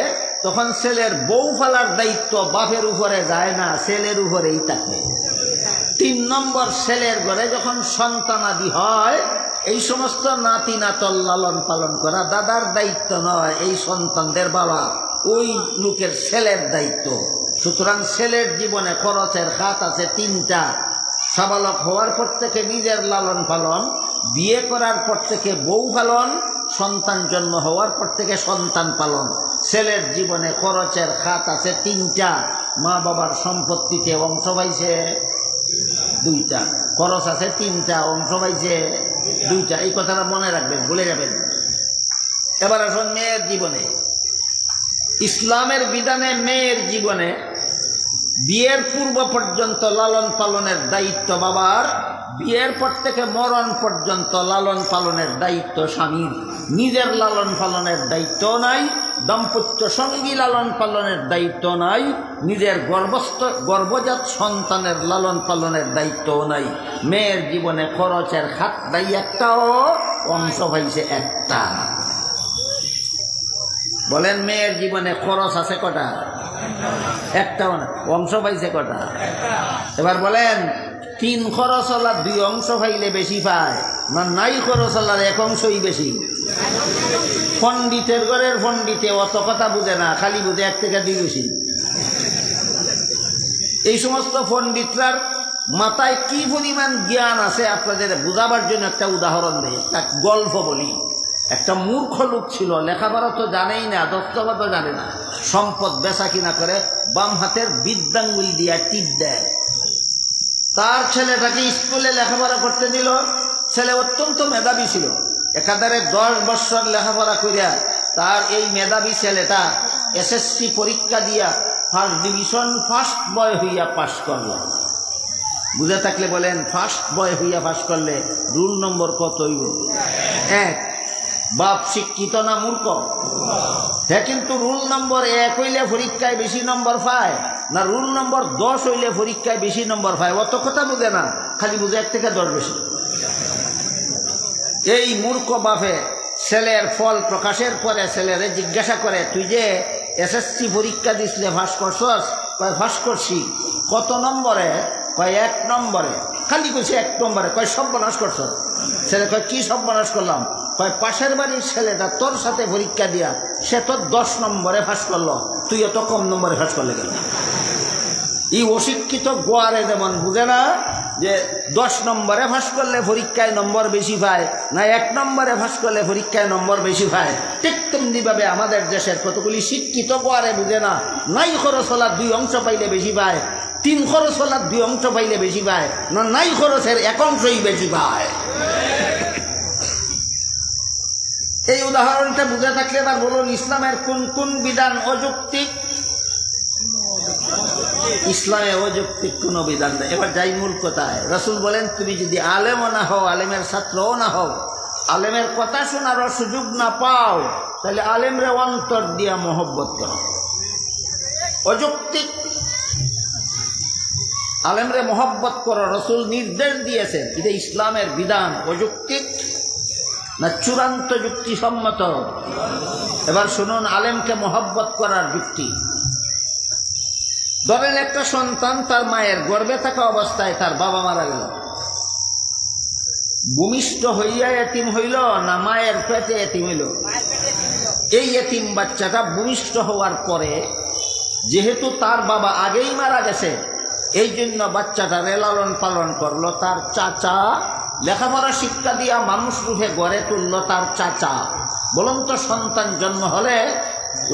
Speaker 1: তখন ছেলের বউ ফেলার দায়িত্ব বাপের উপরে যায় না, ছেলের উপরেই থাকে। 3 নম্বর, ছেলের ঘরে যখন সন্তানাদি হয় এই সমস্ত নাতি নাতল লালন পালন করা দাদার দায়িত্ব নয়, এই সন্তানদের বাবা ওই লোকের ছেলের দায়িত্ব। সুতরাং ছেলের জীবনে খরচের খাত আছে 3টা। সাবালক হওয়ার পর থেকে নিজের লালন পালন, বিয়ে করার পর থেকে বউ পালন, সন্তান জন্ম হওয়ার পর থেকে সন্তান পালন। ছেলের জীবনে খরচের খাত আছে 3টা। মা বাবার সম্পত্তিতে অংশ পাইছে 2টা, খরচ আছে 3টা, অংশ পাইছে 2টা। এই কথাটা মনে রাখবেন, ভুলে যাবেন। এবার আসুন মেয়ের জীবনে। ইসলামের বিধানে মেয়ের জীবনে বিয়ের পূর্ব পর্যন্ত লালন পালনের দায়িত্ব বাবার, বিয়ের পর থেকে মরণ পর্যন্ত লালন পালনের দায়িত্ব স্বামীর। নিজের লালন পালনের দায়িত্ব নাই, দাম্পত্য সঙ্গী লালন পালনের দায়িত্ব নাই, নিজের গর্ভজাত সন্তানের লালন পালনের দায়িত্ব নাই। মেয়ের জীবনে খরচের খাত নাই একটাও, অংশ পাইছে 1টা। বলেন মেয়ের জীবনে খরচ আছে কটা? 1টাও না। অংশ পাইছে কটা? এবার বলেন 3 খরচওয়ালা 2 অংশ পাইলে বেশি পায় না নাই খরচওয়ালার 1 অংশই বেশি? পণ্ডিতের ঘরের পণ্ডিতে অত কথা বুঝে না, খালি বুঝে 1 থেকে 2 বেশি। এই সমস্ত পণ্ডিতরার মাথায় কি পরিমাণ জ্ঞান আছে আপনাদের বোঝাবার জন্য একটা উদাহরণ দেই, একটা গল্প বলি। একটা মূর্খ লোক ছিল, লেখাপড়া তো জানেই না, দস্তখতও জানে না, সম্পদ বেচা কিনা করে, বাম হাতের বৃদ্ধাঙ্গুল দিয়া টিপ দেয়। তার ছেলেটাকে স্কুলে লেখাপড়া করতে দিল। ছেলে অত্যন্ত মেধাবী ছিল, একাধারে 10 বছর লেখাপড়া করিয়া তার এই মেধাবী ছেলেটা SSC পরীক্ষা দিয়া ফার্স্ট ডিভিশন ফার্স্ট বয় হইয়া পাশ করল। বুঝে থাকলে বলেন, ফার্স্ট বয় হইয়া পাশ করলে রুল নম্বর কত হইব? 1। বাপ শিক্ষিত না মূর্খ? হ্যাঁ, কিন্তু রুল নম্বর 1 হইলে পরীক্ষায় বেশি নম্বর পায় না রুল নম্বর 10 হইলে পরীক্ষায় বেশি নম্বর পায়? অত কথা বুঝে না, খালি বুঝে 1 থেকে 10 বেশি। এই মূর্খ বাপে ছেলের ফল প্রকাশের পরে ছেলেরে জিজ্ঞাসা করে, তুই যে SSC পরীক্ষা দিসলে ফাঁস করছস? কয় ফাঁস করছি। কত নম্বরে? কয় 1 নম্বরে। খালি কইছে 1 নম্বরে। কয় সর্বনাশ করছ? ছেলে কয় কি সর্বনাশ করলাম? কয় পাশের বাড়ির ছেলেটা তোর সাথে পরীক্ষা দিয়া সে তো 10 নম্বরে ফাঁস করলো, তুই এত কম নম্বরে ফাঁস করলে কেন? এই অশিক্ষিত গোয়ারে যেমন বুঝে না যে 10 নম্বরে ফাঁস করলে পরীক্ষায় নম্বর বেশি পায় না 1 নম্বরে ফাঁস করলে পরীক্ষায় নম্বর বেশি পায়, ঠিক তেমনিভাবে আমাদের দেশের কতগুলি শিক্ষিত গোয়ারে বুঝে না, নাই খরচ হলার 2 অংশ পাইলে বেশি পায়, 3 খরচ হলার 2 অংশ পাইলে বেশি পায়, না নাই খরচের 1 অংশই বেশি পায়। এই উদাহরণটা বুঝে থাকলে এবার বলুন, ইসলামের কোন কোন বিধান অযৌক্তিক? ইসলামে অযৌক্তিক কোন বিধান নেই। এবার যাই মূল কথায়, রাসূল বলেন, তুমি যদি আলেমও না হও, আলেমের ছাত্রও না হও, আলেমের কথা শোনারও সুযোগ না পাও, তাহলে আলেমরে অন্তর দিয়া মহব্বত করো। অযৌক্তিক আলেমরে মহব্বত করো, রাসূল নির্দেশ দিয়েছেন, এটা ইসলামের বিধান। অযৌক্তিক না চূড়ান্ত যুক্তিসম্মত? এবার শুনুন আলেমকে মহব্বত করার যুক্তি। ধরেন একটা সন্তান তার মায়ের গর্ভে থাকা অবস্থায় তার বাবা মারা গেল, ভূমিষ্ঠ হইয়া এতিম হইল না মায়ের পেটে এতিম হইল? এই এতিম বাচ্চাটা ভূমিষ্ঠ হওয়ার পরে যেহেতু তার বাবা আগেই মারা গেছে, এই জন্য বাচ্চাটারে লালন পালন করলো তার চাচা, লেখাপড়া শিক্ষা দিয়া মানুষ রূপে গড়ে তুলল তার চাচা। বলুন তো, সন্তান জন্ম হলে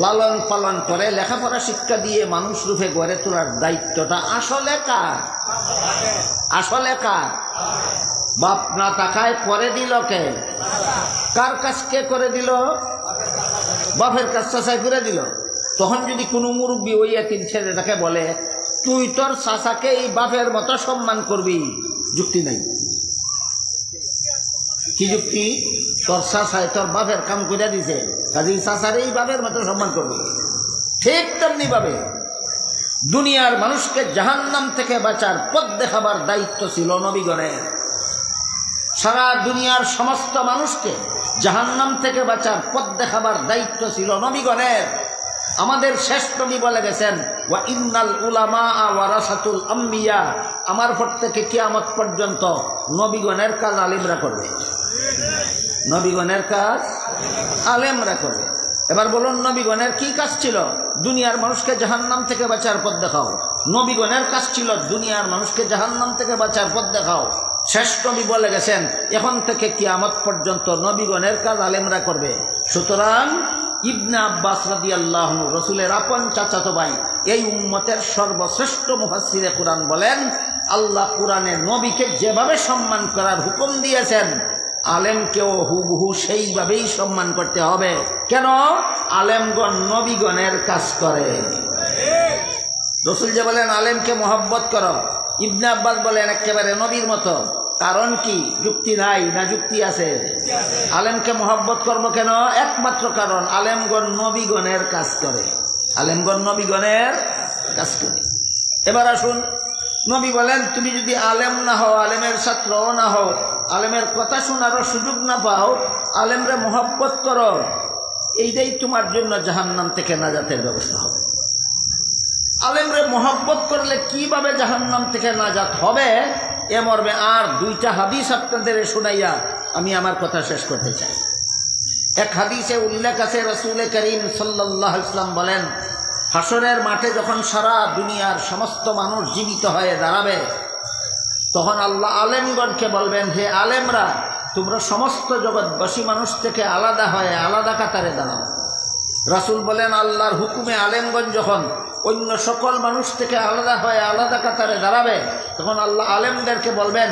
Speaker 1: লালন পালন করে লেখাপড়া শিক্ষা দিয়ে মানুষ রূপে গড়ে তোলার দায়িত্বটা আসলে কার? আসলে কার? বাপ না টাকায় করে দিল কে? কার কাছ কে করে দিল? বাপের কাছ চাচাই করে দিল। তখন যদি কোনো মুরব্বী ওই এতিম ছেলেটাকে বলে, তুই তোর চাচাকে এই বাপের মতো সম্মান করবি, যুক্তি নাই। কি যুক্তি? তোর চাচাই তোর বাপের কাম করে দিছে, কাজী চাচার এই বাপের মতো সম্মান করবি। ঠিক তেমনি ভাবে দুনিয়ার মানুষকে জাহান্নাম থেকে বাঁচার পথ দেখাবার দায়িত্ব ছিল নবীগণের। সারা দুনিয়ার সমস্ত মানুষকে জাহান্নাম থেকে বাঁচার পথ দেখাবার দায়িত্ব ছিল নবীগণের। আমাদের শেষ নবী বলে গেছেন, ওয়া ইন্নাল উলামা ওয়ারাসাতুল আম্বিয়া, আমার পর থেকে কিয়ামত পর্যন্ত নবীগণের কাজ আলেমরা করবে। নবীগণের কাজ আলেমরা করবে। এবার বলুন, নবীগণের কি কাজ ছিল? দুনিয়ার মানুষকে জাহান্নাম থেকে বাঁচার পথ দেখাও। নবীগণের কাজ ছিল দুনিয়ার মানুষকে জাহান্নাম থেকে বাঁচার পথ দেখাও। শেষ নবী বলে গেছেন, এখন থেকে কিয়ামত পর্যন্ত নবীগণের কাজ আলেমরা করবে। সুতরাং ইবনে আব্বাস রাদিয়াল্লাহু আনহু, রাসূলের আপন চাচাতো ভাই, এই উম্মতের সর্বশ্রেষ্ঠ মুফাসসিরে কুরআন বলেন, আল্লাহ কুরআনে নবীকে যেভাবে সম্মান করার হুকুম দিয়েছেন, আলেমকেও হুবহু সেইভাবেই সম্মান করতে হবে। কেন? আলেমগণ নবীগণের কাজ করে। রাসূল যে বলেন আলেমকে মহব্বত করো, ইবনে আব্বাস বলেন একেবারে নবীর মতো। কারণ কি? যুক্তি নাই না যুক্তি আছে? আলেমকে মহব্বত করবো কেন? একমাত্র কারণ, আলেমগণ নবীগণের কাজ করে। আলেমগণ নবীগণের কাজ করে। এবার আসুন, নবী বলেন, তুমি যদি আলেম না হও, আলেমের ছাত্রও না হও, আলেমের কথা শোনারও সুযোগ না পাও, আলেমরে মহব্বত করো, এইটাই তোমার জন্য জাহান্নাম থেকে নাজাতের ব্যবস্থা হবে। আলেমরে মহব্বত করলে কিভাবে জাহান্নাম থেকে নাজাত হবে, এ মর্মে আর 2টা হাদিস আপনাদের শুনাইয়া আমি আমার কথা শেষ করতে চাই। এক হাদিসে উল্লেখ আছে, রাসূল করিম সাল্লাল্লাহু আলাইহি ওয়াসাল্লাম বলেন, হাসরের মাঠে যখন সারা দুনিয়ার সমস্ত মানুষ জীবিত হয়ে দাঁড়াবে, তখন আল্লাহ আলেমগণকে বলবেন, হে আলেমরা, তোমরা সমস্ত জগৎবাসী মানুষ থেকে আলাদা হয়ে আলাদা কাতারে দাঁড়াও। রাসূল বলেন, আল্লাহর হুকুমে আলেমগণ যখন অন্য সকল মানুষ থেকে আলাদা হয়ে আলাদা কাতারে দাঁড়াবে, তখন আল্লাহ আলেমদেরকে বলবেন,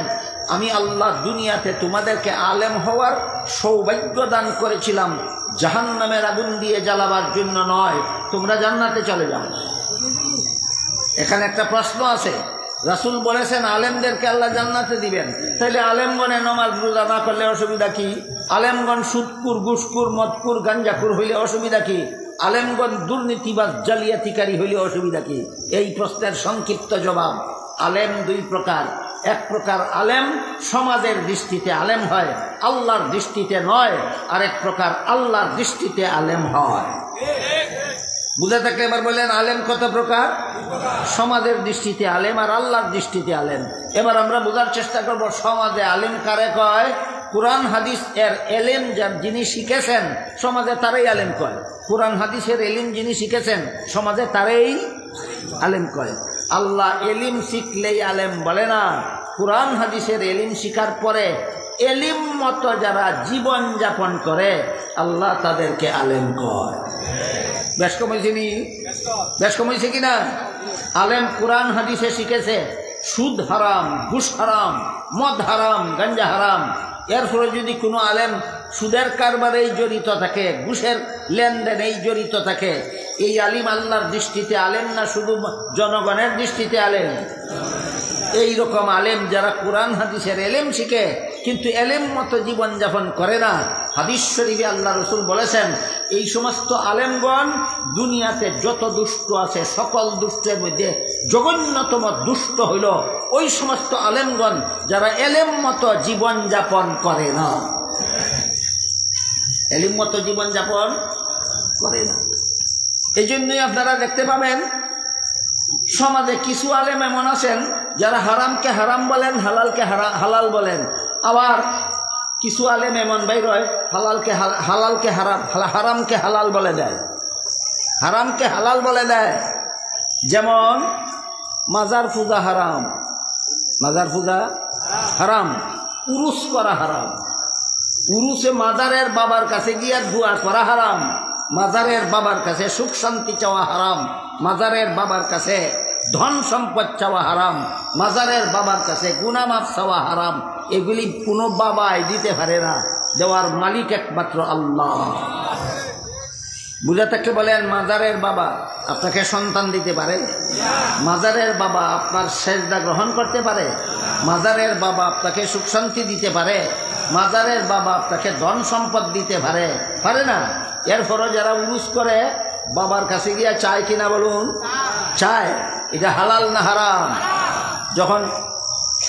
Speaker 1: আমি আল্লাহ দুনিয়াতে তোমাদেরকে আলেম হওয়ার সৌভাগ্য দান করেছিলাম, জাহান্নামের আগুন দিয়ে জ্বালাবার জন্য নয়, তোমরা জান্নাতে চলে যাও। এখানে একটা প্রশ্ন আছে, রাসূল বলেছেন আলেমদেরকে আল্লাহ জান্নাতে দিবেন, তাইলে আলেমগণে নামাজ রোজা না করলে অসুবিধা কি? আলেমগণ সুদকুর, ঘুষকুর, মদকুর, গাঞ্জাকুর হইলে অসুবিধা কি? আলেমগণ দুর্নীতিবাজ, জালিয়াতিকারী হইলে অসুবিধা কি? এই প্রশ্নের সংক্ষিপ্ত জবাব, আলেম দুই প্রকার। এক প্রকার আলেম সমাজের দৃষ্টিতে আলেম হয়, আল্লাহর দৃষ্টিতে নয়। আরেক প্রকার আল্লাহর দৃষ্টিতে আলেম হয়। বুঝে থাকলে এবার বলেন, আলেম কত প্রকার? সমাজের দৃষ্টিতে আলেম আর আল্লাহর দৃষ্টিতে আলেম। এবার আমরা বোঝার চেষ্টা করব, সমাজে আলেম কারে কয়? কোরআন হাদিস এর এলেম যিনি শিখেছেন সমাজে তারাই আলেম কয়। কোরআন হাদিসের এলিম যিনি শিখেছেন সমাজে তারাই আলেম কয়। আল্লাহ এলিম শিখলেই আলেম বলে না, কোরআন হাদিসের এলিম শিখার পরে এলিম মতো যারা জীবন যাপন করে আল্লাহ তাদেরকে আলেম কয়। বেশ কমেছিনি? বেশ কমেছে কিনা? আলেম কোরআন হাদিসে শিখেছে সুদ হারাম, ঘুষ হারাম, মদ হারাম, গাঞ্জা হারাম। এর ফলে যদি কোনো আলেম সুদের কারবারেই জড়িত থাকে, ঘুষের লেনদেনেই জড়িত থাকে, এই আলিম আল্লাহর দৃষ্টিতে আলেম না শুধু জনগণের দৃষ্টিতে আলেম? এই রকম আলেম যারা কোরআন হাদিসের এলেম শিখে কিন্তু এলেম মতো জীবনযাপন করে না, হাদিস শরীফে আল্লাহ রসুল বলেছেন এই সমস্ত আলেমগণ দুনিয়াতে যত দুষ্ট আছে সকল দুষ্টের মধ্যে জঘন্যতম দুষ্ট হইল ওই সমস্ত আলেমগণ যারা এলেম মতো জীবনযাপন করে না। এলেম মতো জীবনযাপন করে না। এই জন্যই আপনারা দেখতে পাবেন সমাজে কিছু আলেম এমন আছেন যারা হারামকে হারাম বলেন, হালালকে হালাল বলেন। আবার কিছু আলেম এমন বাইর হয় হালালকে হারাম, হারামকে হালাল বলে দেয়, হারামকে হালাল বলে দেয়। যেমন মাজার পূজা হারাম, মাজার পূজা হারাম, উরুস করা হারাম, উরুসে মাজারের বাবার কাছে গিয়া দোয়া করা হারাম, মাজারের বাবার কাছে সুখ শান্তি চাওয়া হারাম, মাজারের বাবার কাছে ধন সম্পদ চাওয়া হারাম, মাজারের বাবার কাছে গুনাহ মাফ চাওয়া হারাম। এগুলি কোনো বাবাই দিতে পারে না, দেওয়ার মালিক একমাত্র আল্লাহ। বুঝে থাকলে বলেন, মাজারের বাবা আপনাকে সন্তান দিতে পারে? মাজারের বাবা আপনার সেজদা গ্রহণ করতে পারে? মাজারের বাবা আপনাকে সুখ শান্তি দিতে পারে? মাজারের বাবা আপনাকে ধন সম্পদ দিতে পারে? পারে না। এরপরও যারা উরুস করে বাবার কাছে গিয়া চায় কিনা বলুন? চায়। এটা হালাল না হারাম? যখন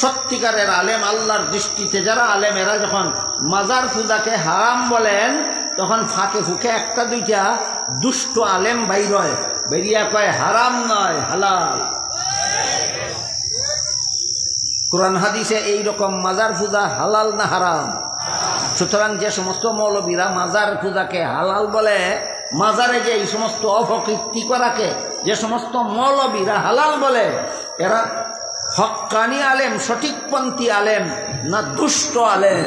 Speaker 1: সত্যিকারের আলেম আল্লাহর দৃষ্টিতে যারা আলেম এরা যখন মাজার পূজাকে হারাম বলেন তখন ফাঁকে ফুঁকে একটা দুইটা দুষ্ট আলেম বাইর হয়, বেরিয়া কয় হারাম নয় হালাল। কোরআন হাদিসে এইরকম মাজার পূজা হালাল না হারাম? সুতরাং যে সমস্ত মৌলবীরা মাজার পূজাকে হালাল বলে, মাজারে যে এই সমস্ত অপকীর্তি করাকে যে সমস্ত মৌলবীরা হালাল বলে, এরা হক্কানি আলেম, সঠিকপন্থী আলেম না দুষ্ট আলেম?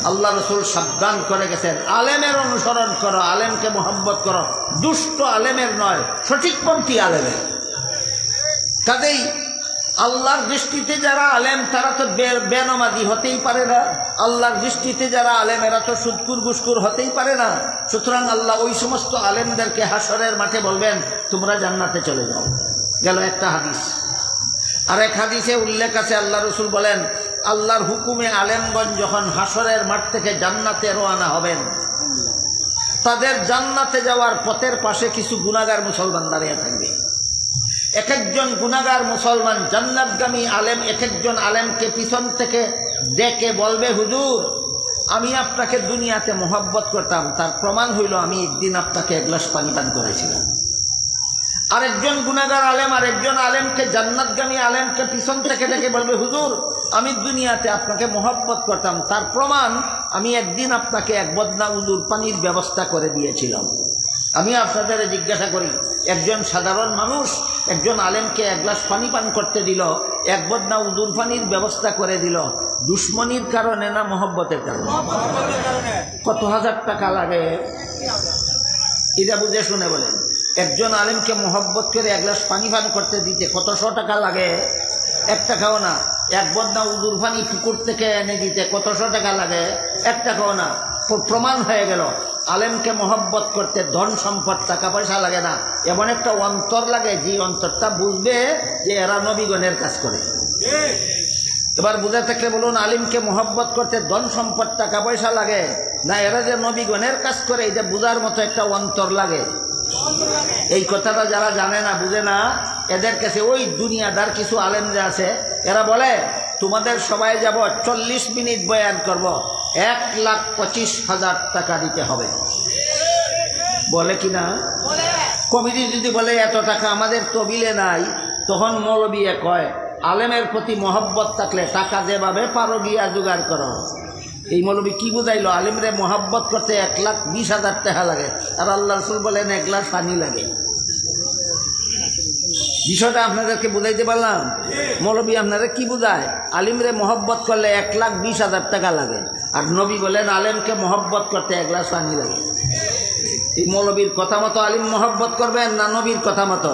Speaker 1: আল্লাহ রসুল সাবধান করে গেছেন, আলেমের অনুসরণ করো, আলেমকে মোহাব্বত করো, দুষ্ট আলেমের নয়, সঠিকপন্থী আলেমের। কাজেই আল্লাহর দৃষ্টিতে যারা আলেম তারা তো বেনামাজি হতেই পারে না, আল্লাহর দৃষ্টিতে যারা আলেম এরা তো সুদকুর ঘুষকুর হতেই পারে না। সুতরাং আল্লাহ ওই সমস্ত আলেমদেরকে হাসরের মাঠে বলবেন তোমরা জান্নাতে চলে যাও। গেল একটা হাদিস। আরেক হাদিসে উল্লেখ আছে, আল্লাহ রসুল বলেন আল্লাহর হুকুমে আলেমগণ যখন হাসরের মাঠ থেকে জান্নাতে রওনা হবেন, তাদের জান্নাতে যাওয়ার পথের পাশে কিছু গুনাহগার মুসলমান দাঁড়িয়ে থাকবে। এক একজন গুনাহগার মুসলমান জান্নাতগামী আলেম এক একজন আলেমকে পিছন থেকে ডেকে বলবে, হুজুর আমি আপনাকে দুনিয়াতে মোহাব্বত করতাম, তার প্রমাণ হইল আমি একদিন আপনাকে এক গ্লাস পানি পান করেছিলাম। আরেকজন গুনাহগার আলেম আরেকজন আলেমকে জান্নাতগামী আলেমকে পিছন থেকে ডেকে বলবে, হুজুর আমি দুনিয়াতে আপনাকে মোহাব্বত করতাম, তার প্রমাণ আমি একদিন আপনাকে এক বদনা উজুর পানির ব্যবস্থা করে দিয়েছিলাম। আমি আপনাদের জিজ্ঞাসা করি, একজন সাধারণ মানুষ একজন আলেমকে এক গ্লাস পানি পান করতে দিল, এক বদনা উজুর পানির ব্যবস্থা করে দিল, দুশ্মনির কারণে না মহব্বতের কারণে? কত হাজার টাকা লাগে এটা বুঝে শুনে বলেন। একজন আলেমকে মহব্বত করে এক গ্লাস পানি পান করতে দিতে কতশো টাকা লাগে? 1 টাকাও না। এক বদনা উজুর পানি পুকুর থেকে এনে দিতে কতশো টাকা লাগে? 1 টাকাও না। প্রমাণ হয়ে গেল আলেমকে মহব্বত করতে ধন সম্পদ টাকা পয়সা লাগে না, এমন একটা অন্তর লাগে যে অন্তরটা বুঝবে যে এরা নবীগণের কাজ করে। এবার বুঝে থাকলে বলুন, আলিমকে মহব্বত করতে ধন সম্পদ টাকা পয়সা লাগে না, এরা যে নবীগণের কাজ করে এটা বুঝার মতো একটা অন্তর লাগে। এই কথাটা যারা জানে না, বুঝে না, এদের কাছে ওই দুনিয়াদার কিছু আলেম যে আছে এরা বলে তোমাদের সবাই যাব 40 মিনিট বয়ান করব, 1,25,000 টাকা দিতে হবে। বলে কিনা? কমিটি যদি বলে এত টাকা আমাদের তবিলে নাই, তখন মৌলবী কয় আলেমের প্রতি মহব্বত থাকলে টাকা যেভাবে পারো গিয়া জোগাড় করো। এই মৌলবী কি বুঝাইলো? আলেমরে মহব্বত করতে 1,20,000 টাকা লাগে, আর আল্লাহ রাসূল বলেন 1 গ্লাস পানি লাগে। বিষয়টা আপনাদেরকে বুঝাইতে পারলাম? মৌলবী আপনারা কি বুঝায়? আলিমরে মহব্বত করলে 1,20,000 টাকা লাগে, আর নবী বলেন আলেমকে মহব্বত করতে 1 গ্লাস পানি লাগে। এই মৌলবীর কথা মতো আলিম মহব্বত করবেন না নবীর কথা মতো?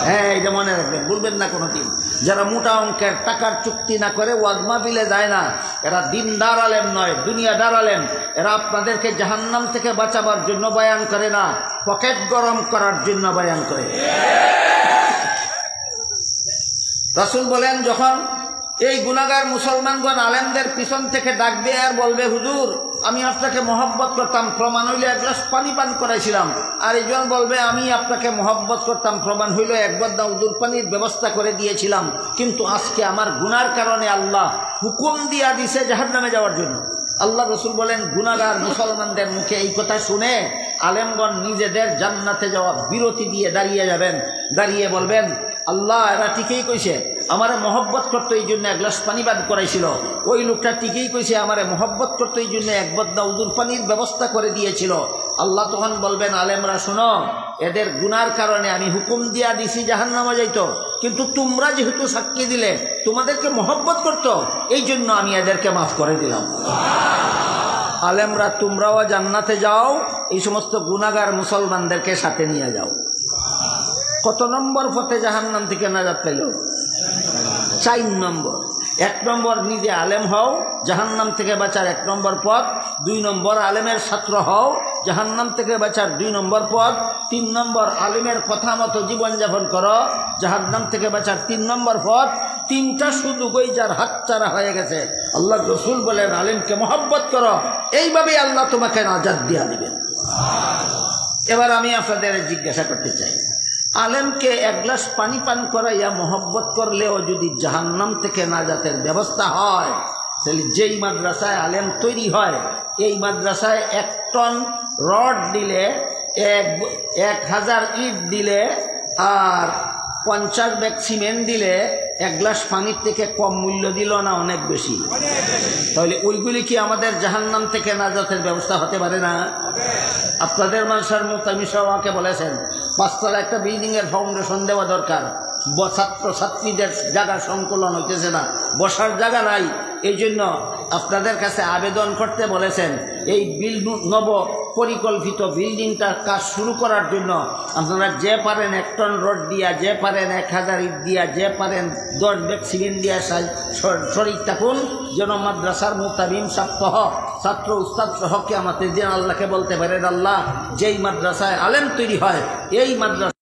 Speaker 1: হ্যাঁ, এটা মনে রাখবেন, বলবেন না কোনোদিন। যারা মোটা অঙ্কের টাকার চুক্তি না করে ওয়াজ মাহফিলে যায় না, এরা দিনদার আলেম নয়, দুনিয়াদার আলেম। এরা আপনাদেরকে জাহান্নাম থেকে বাঁচাবার জন্য বয়ান করে না, পকেট গরম করার জন্য বয়ান করে। রাসূল বলেন যখন এই গুনাহগার মুসলমানগণ আলেমদের পিছন থেকে ডাকবে আর বলবে হুজুর আমি আপনাকে মহব্বত করতাম, প্রমাণ হইলে 1 গ্লাস পানি পান করাইছিলাম, আর একজন বলবে আমি আপনাকে মহব্বত করতাম, প্রমাণ হইল 1 বদনা উজুর পানির ব্যবস্থা করে দিয়েছিলাম, কিন্তু আজকে আমার গুনার কারণে আল্লাহ হুকুম দিয়া দিছে জাহান্নামে যাওয়ার জন্য। আল্লাহ রাসূল বলেন গুনাহগার মুসলমানদের মুখে এই কথা শুনে আলেমগণ নিজেদের জান্নাতে যাওয়া বিরতি দিয়ে দাঁড়িয়ে যাবেন, দাঁড়িয়ে বলবেন আল্লাহ এরা ঠিকই কইছে, আমারে মহব্বত করতে এই জন্য 1 গ্লাস পানি পান করাইছিল, ওই লোকটা ঠিকই কইছে আমারে মহব্বত করতে এই জন্য 1 বদনা উজুর পানির ব্যবস্থা করে দিয়েছিল। আল্লাহ তখন বলবেন আলেমরা শোনো, এদের গুনার কারণে আমি হুকুম দিয়া দিছি জাহান্নামে যাইতো, কিন্তু তোমরা যেহেতু সাক্ষী দিলে তোমাদেরকে মহব্বত করত, এই জন্য আমি এদেরকে মাফ করে দিলাম। আলেমরা তোমরাও জান্নাতে যাও, এই সমস্ত গুনাহগার মুসলমানদেরকে সাথে নিয়ে যাও। কত নম্বর পথে জাহান্নাম থেকে নাজাত পেল? 4 নম্বর। 1 নম্বর নিজে আলেম হও, জাহান্নাম থেকে বাঁচার 1 নম্বর পথ। 2 নম্বর আলেমের ছাত্র হও, জাহান্নাম থেকে বাঁচার 2 নম্বর পথ। 3 নম্বর আলেমের কথা মতো জীবনযাপন করো, জাহান্নাম থেকে বাঁচার 3 নম্বর পথ। 3টা শুধু গই যার হাতছাড়া হয়ে গেছে। আল্লাহ রাসূল বলেন আলেমকে মহব্বত করো, এইভাবেই আল্লাহ তোমাকে নাজাত দিয়া দিবেন। এবার আমি আপনাদের জিজ্ঞাসা করতে চাই, আলেমকে 1 গ্লাস পানি পান করাইয়া মহব্বত করলেও যদি জাহান্নাম থেকে নাজাতের ব্যবস্থা হয়, তাহলে যেই মাদ্রাসায় আলেম তৈরি হয় এই মাদ্রাসায় 1 টন রড দিলে, 1000 ইট দিলে, আর 50 ব্যাগ সিমেন্ট দিলে 1 গ্লাস পানির থেকে কম মূল্য দিল না অনেক বেশি? তাহলে ওইগুলি কি আমাদের জাহান্নাম থেকে নাজাতের ব্যবস্থা হতে পারে না? আপনাদের মানসার মুফতি সাহেবকে বলেছেন 5 তলা একটা বিল্ডিং এর ফাউন্ডেশন দেওয়া দরকার, ছাত্র ছাত্রীদের জায়গা সংকুলন হইতেছে না, বসার জায়গা নাই, এই জন্য আপনাদের কাছে আবেদন করতে বলেছেন এই নব পরিকল্পিত বিল্ডিংটার কাজ শুরু করার জন্য আপনারা যে পারেন 1 টন রড দিয়া, যে পারেন 1000 ইট দিয়া, যে পারেন 10 ব্যাগ সিমেন্ট দিয়া শরীর থাকুন, যেন মাদ্রাসার মুতাবিম সপ্তাহ ছাত্র উস্তাদ সহ কিয়ামতের দিন আল্লাহকে বলতে পারেন আল্লাহ যেই মাদ্রাসায় আলেম তৈরি হয় এই মাদ্রাসা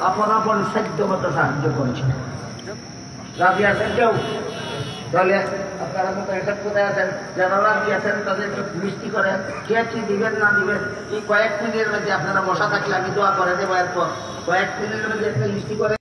Speaker 1: আপন আপন সাধ্য মতো সাহায্য করেছে। রাজি আছেন কেউ? তাহলে আপনারা কোথায় আছেন? যারা রাজি আছেন তাদেরকে মিষ্টি করেন, কে কি দিবেন না দিবেন এই কয়েক মিনিটের মধ্যে আপনারা বসা থাকলে আমি দোয়া করে দেবো। এরপর কয়েক মিনিটের মধ্যে একটা মিষ্টি করে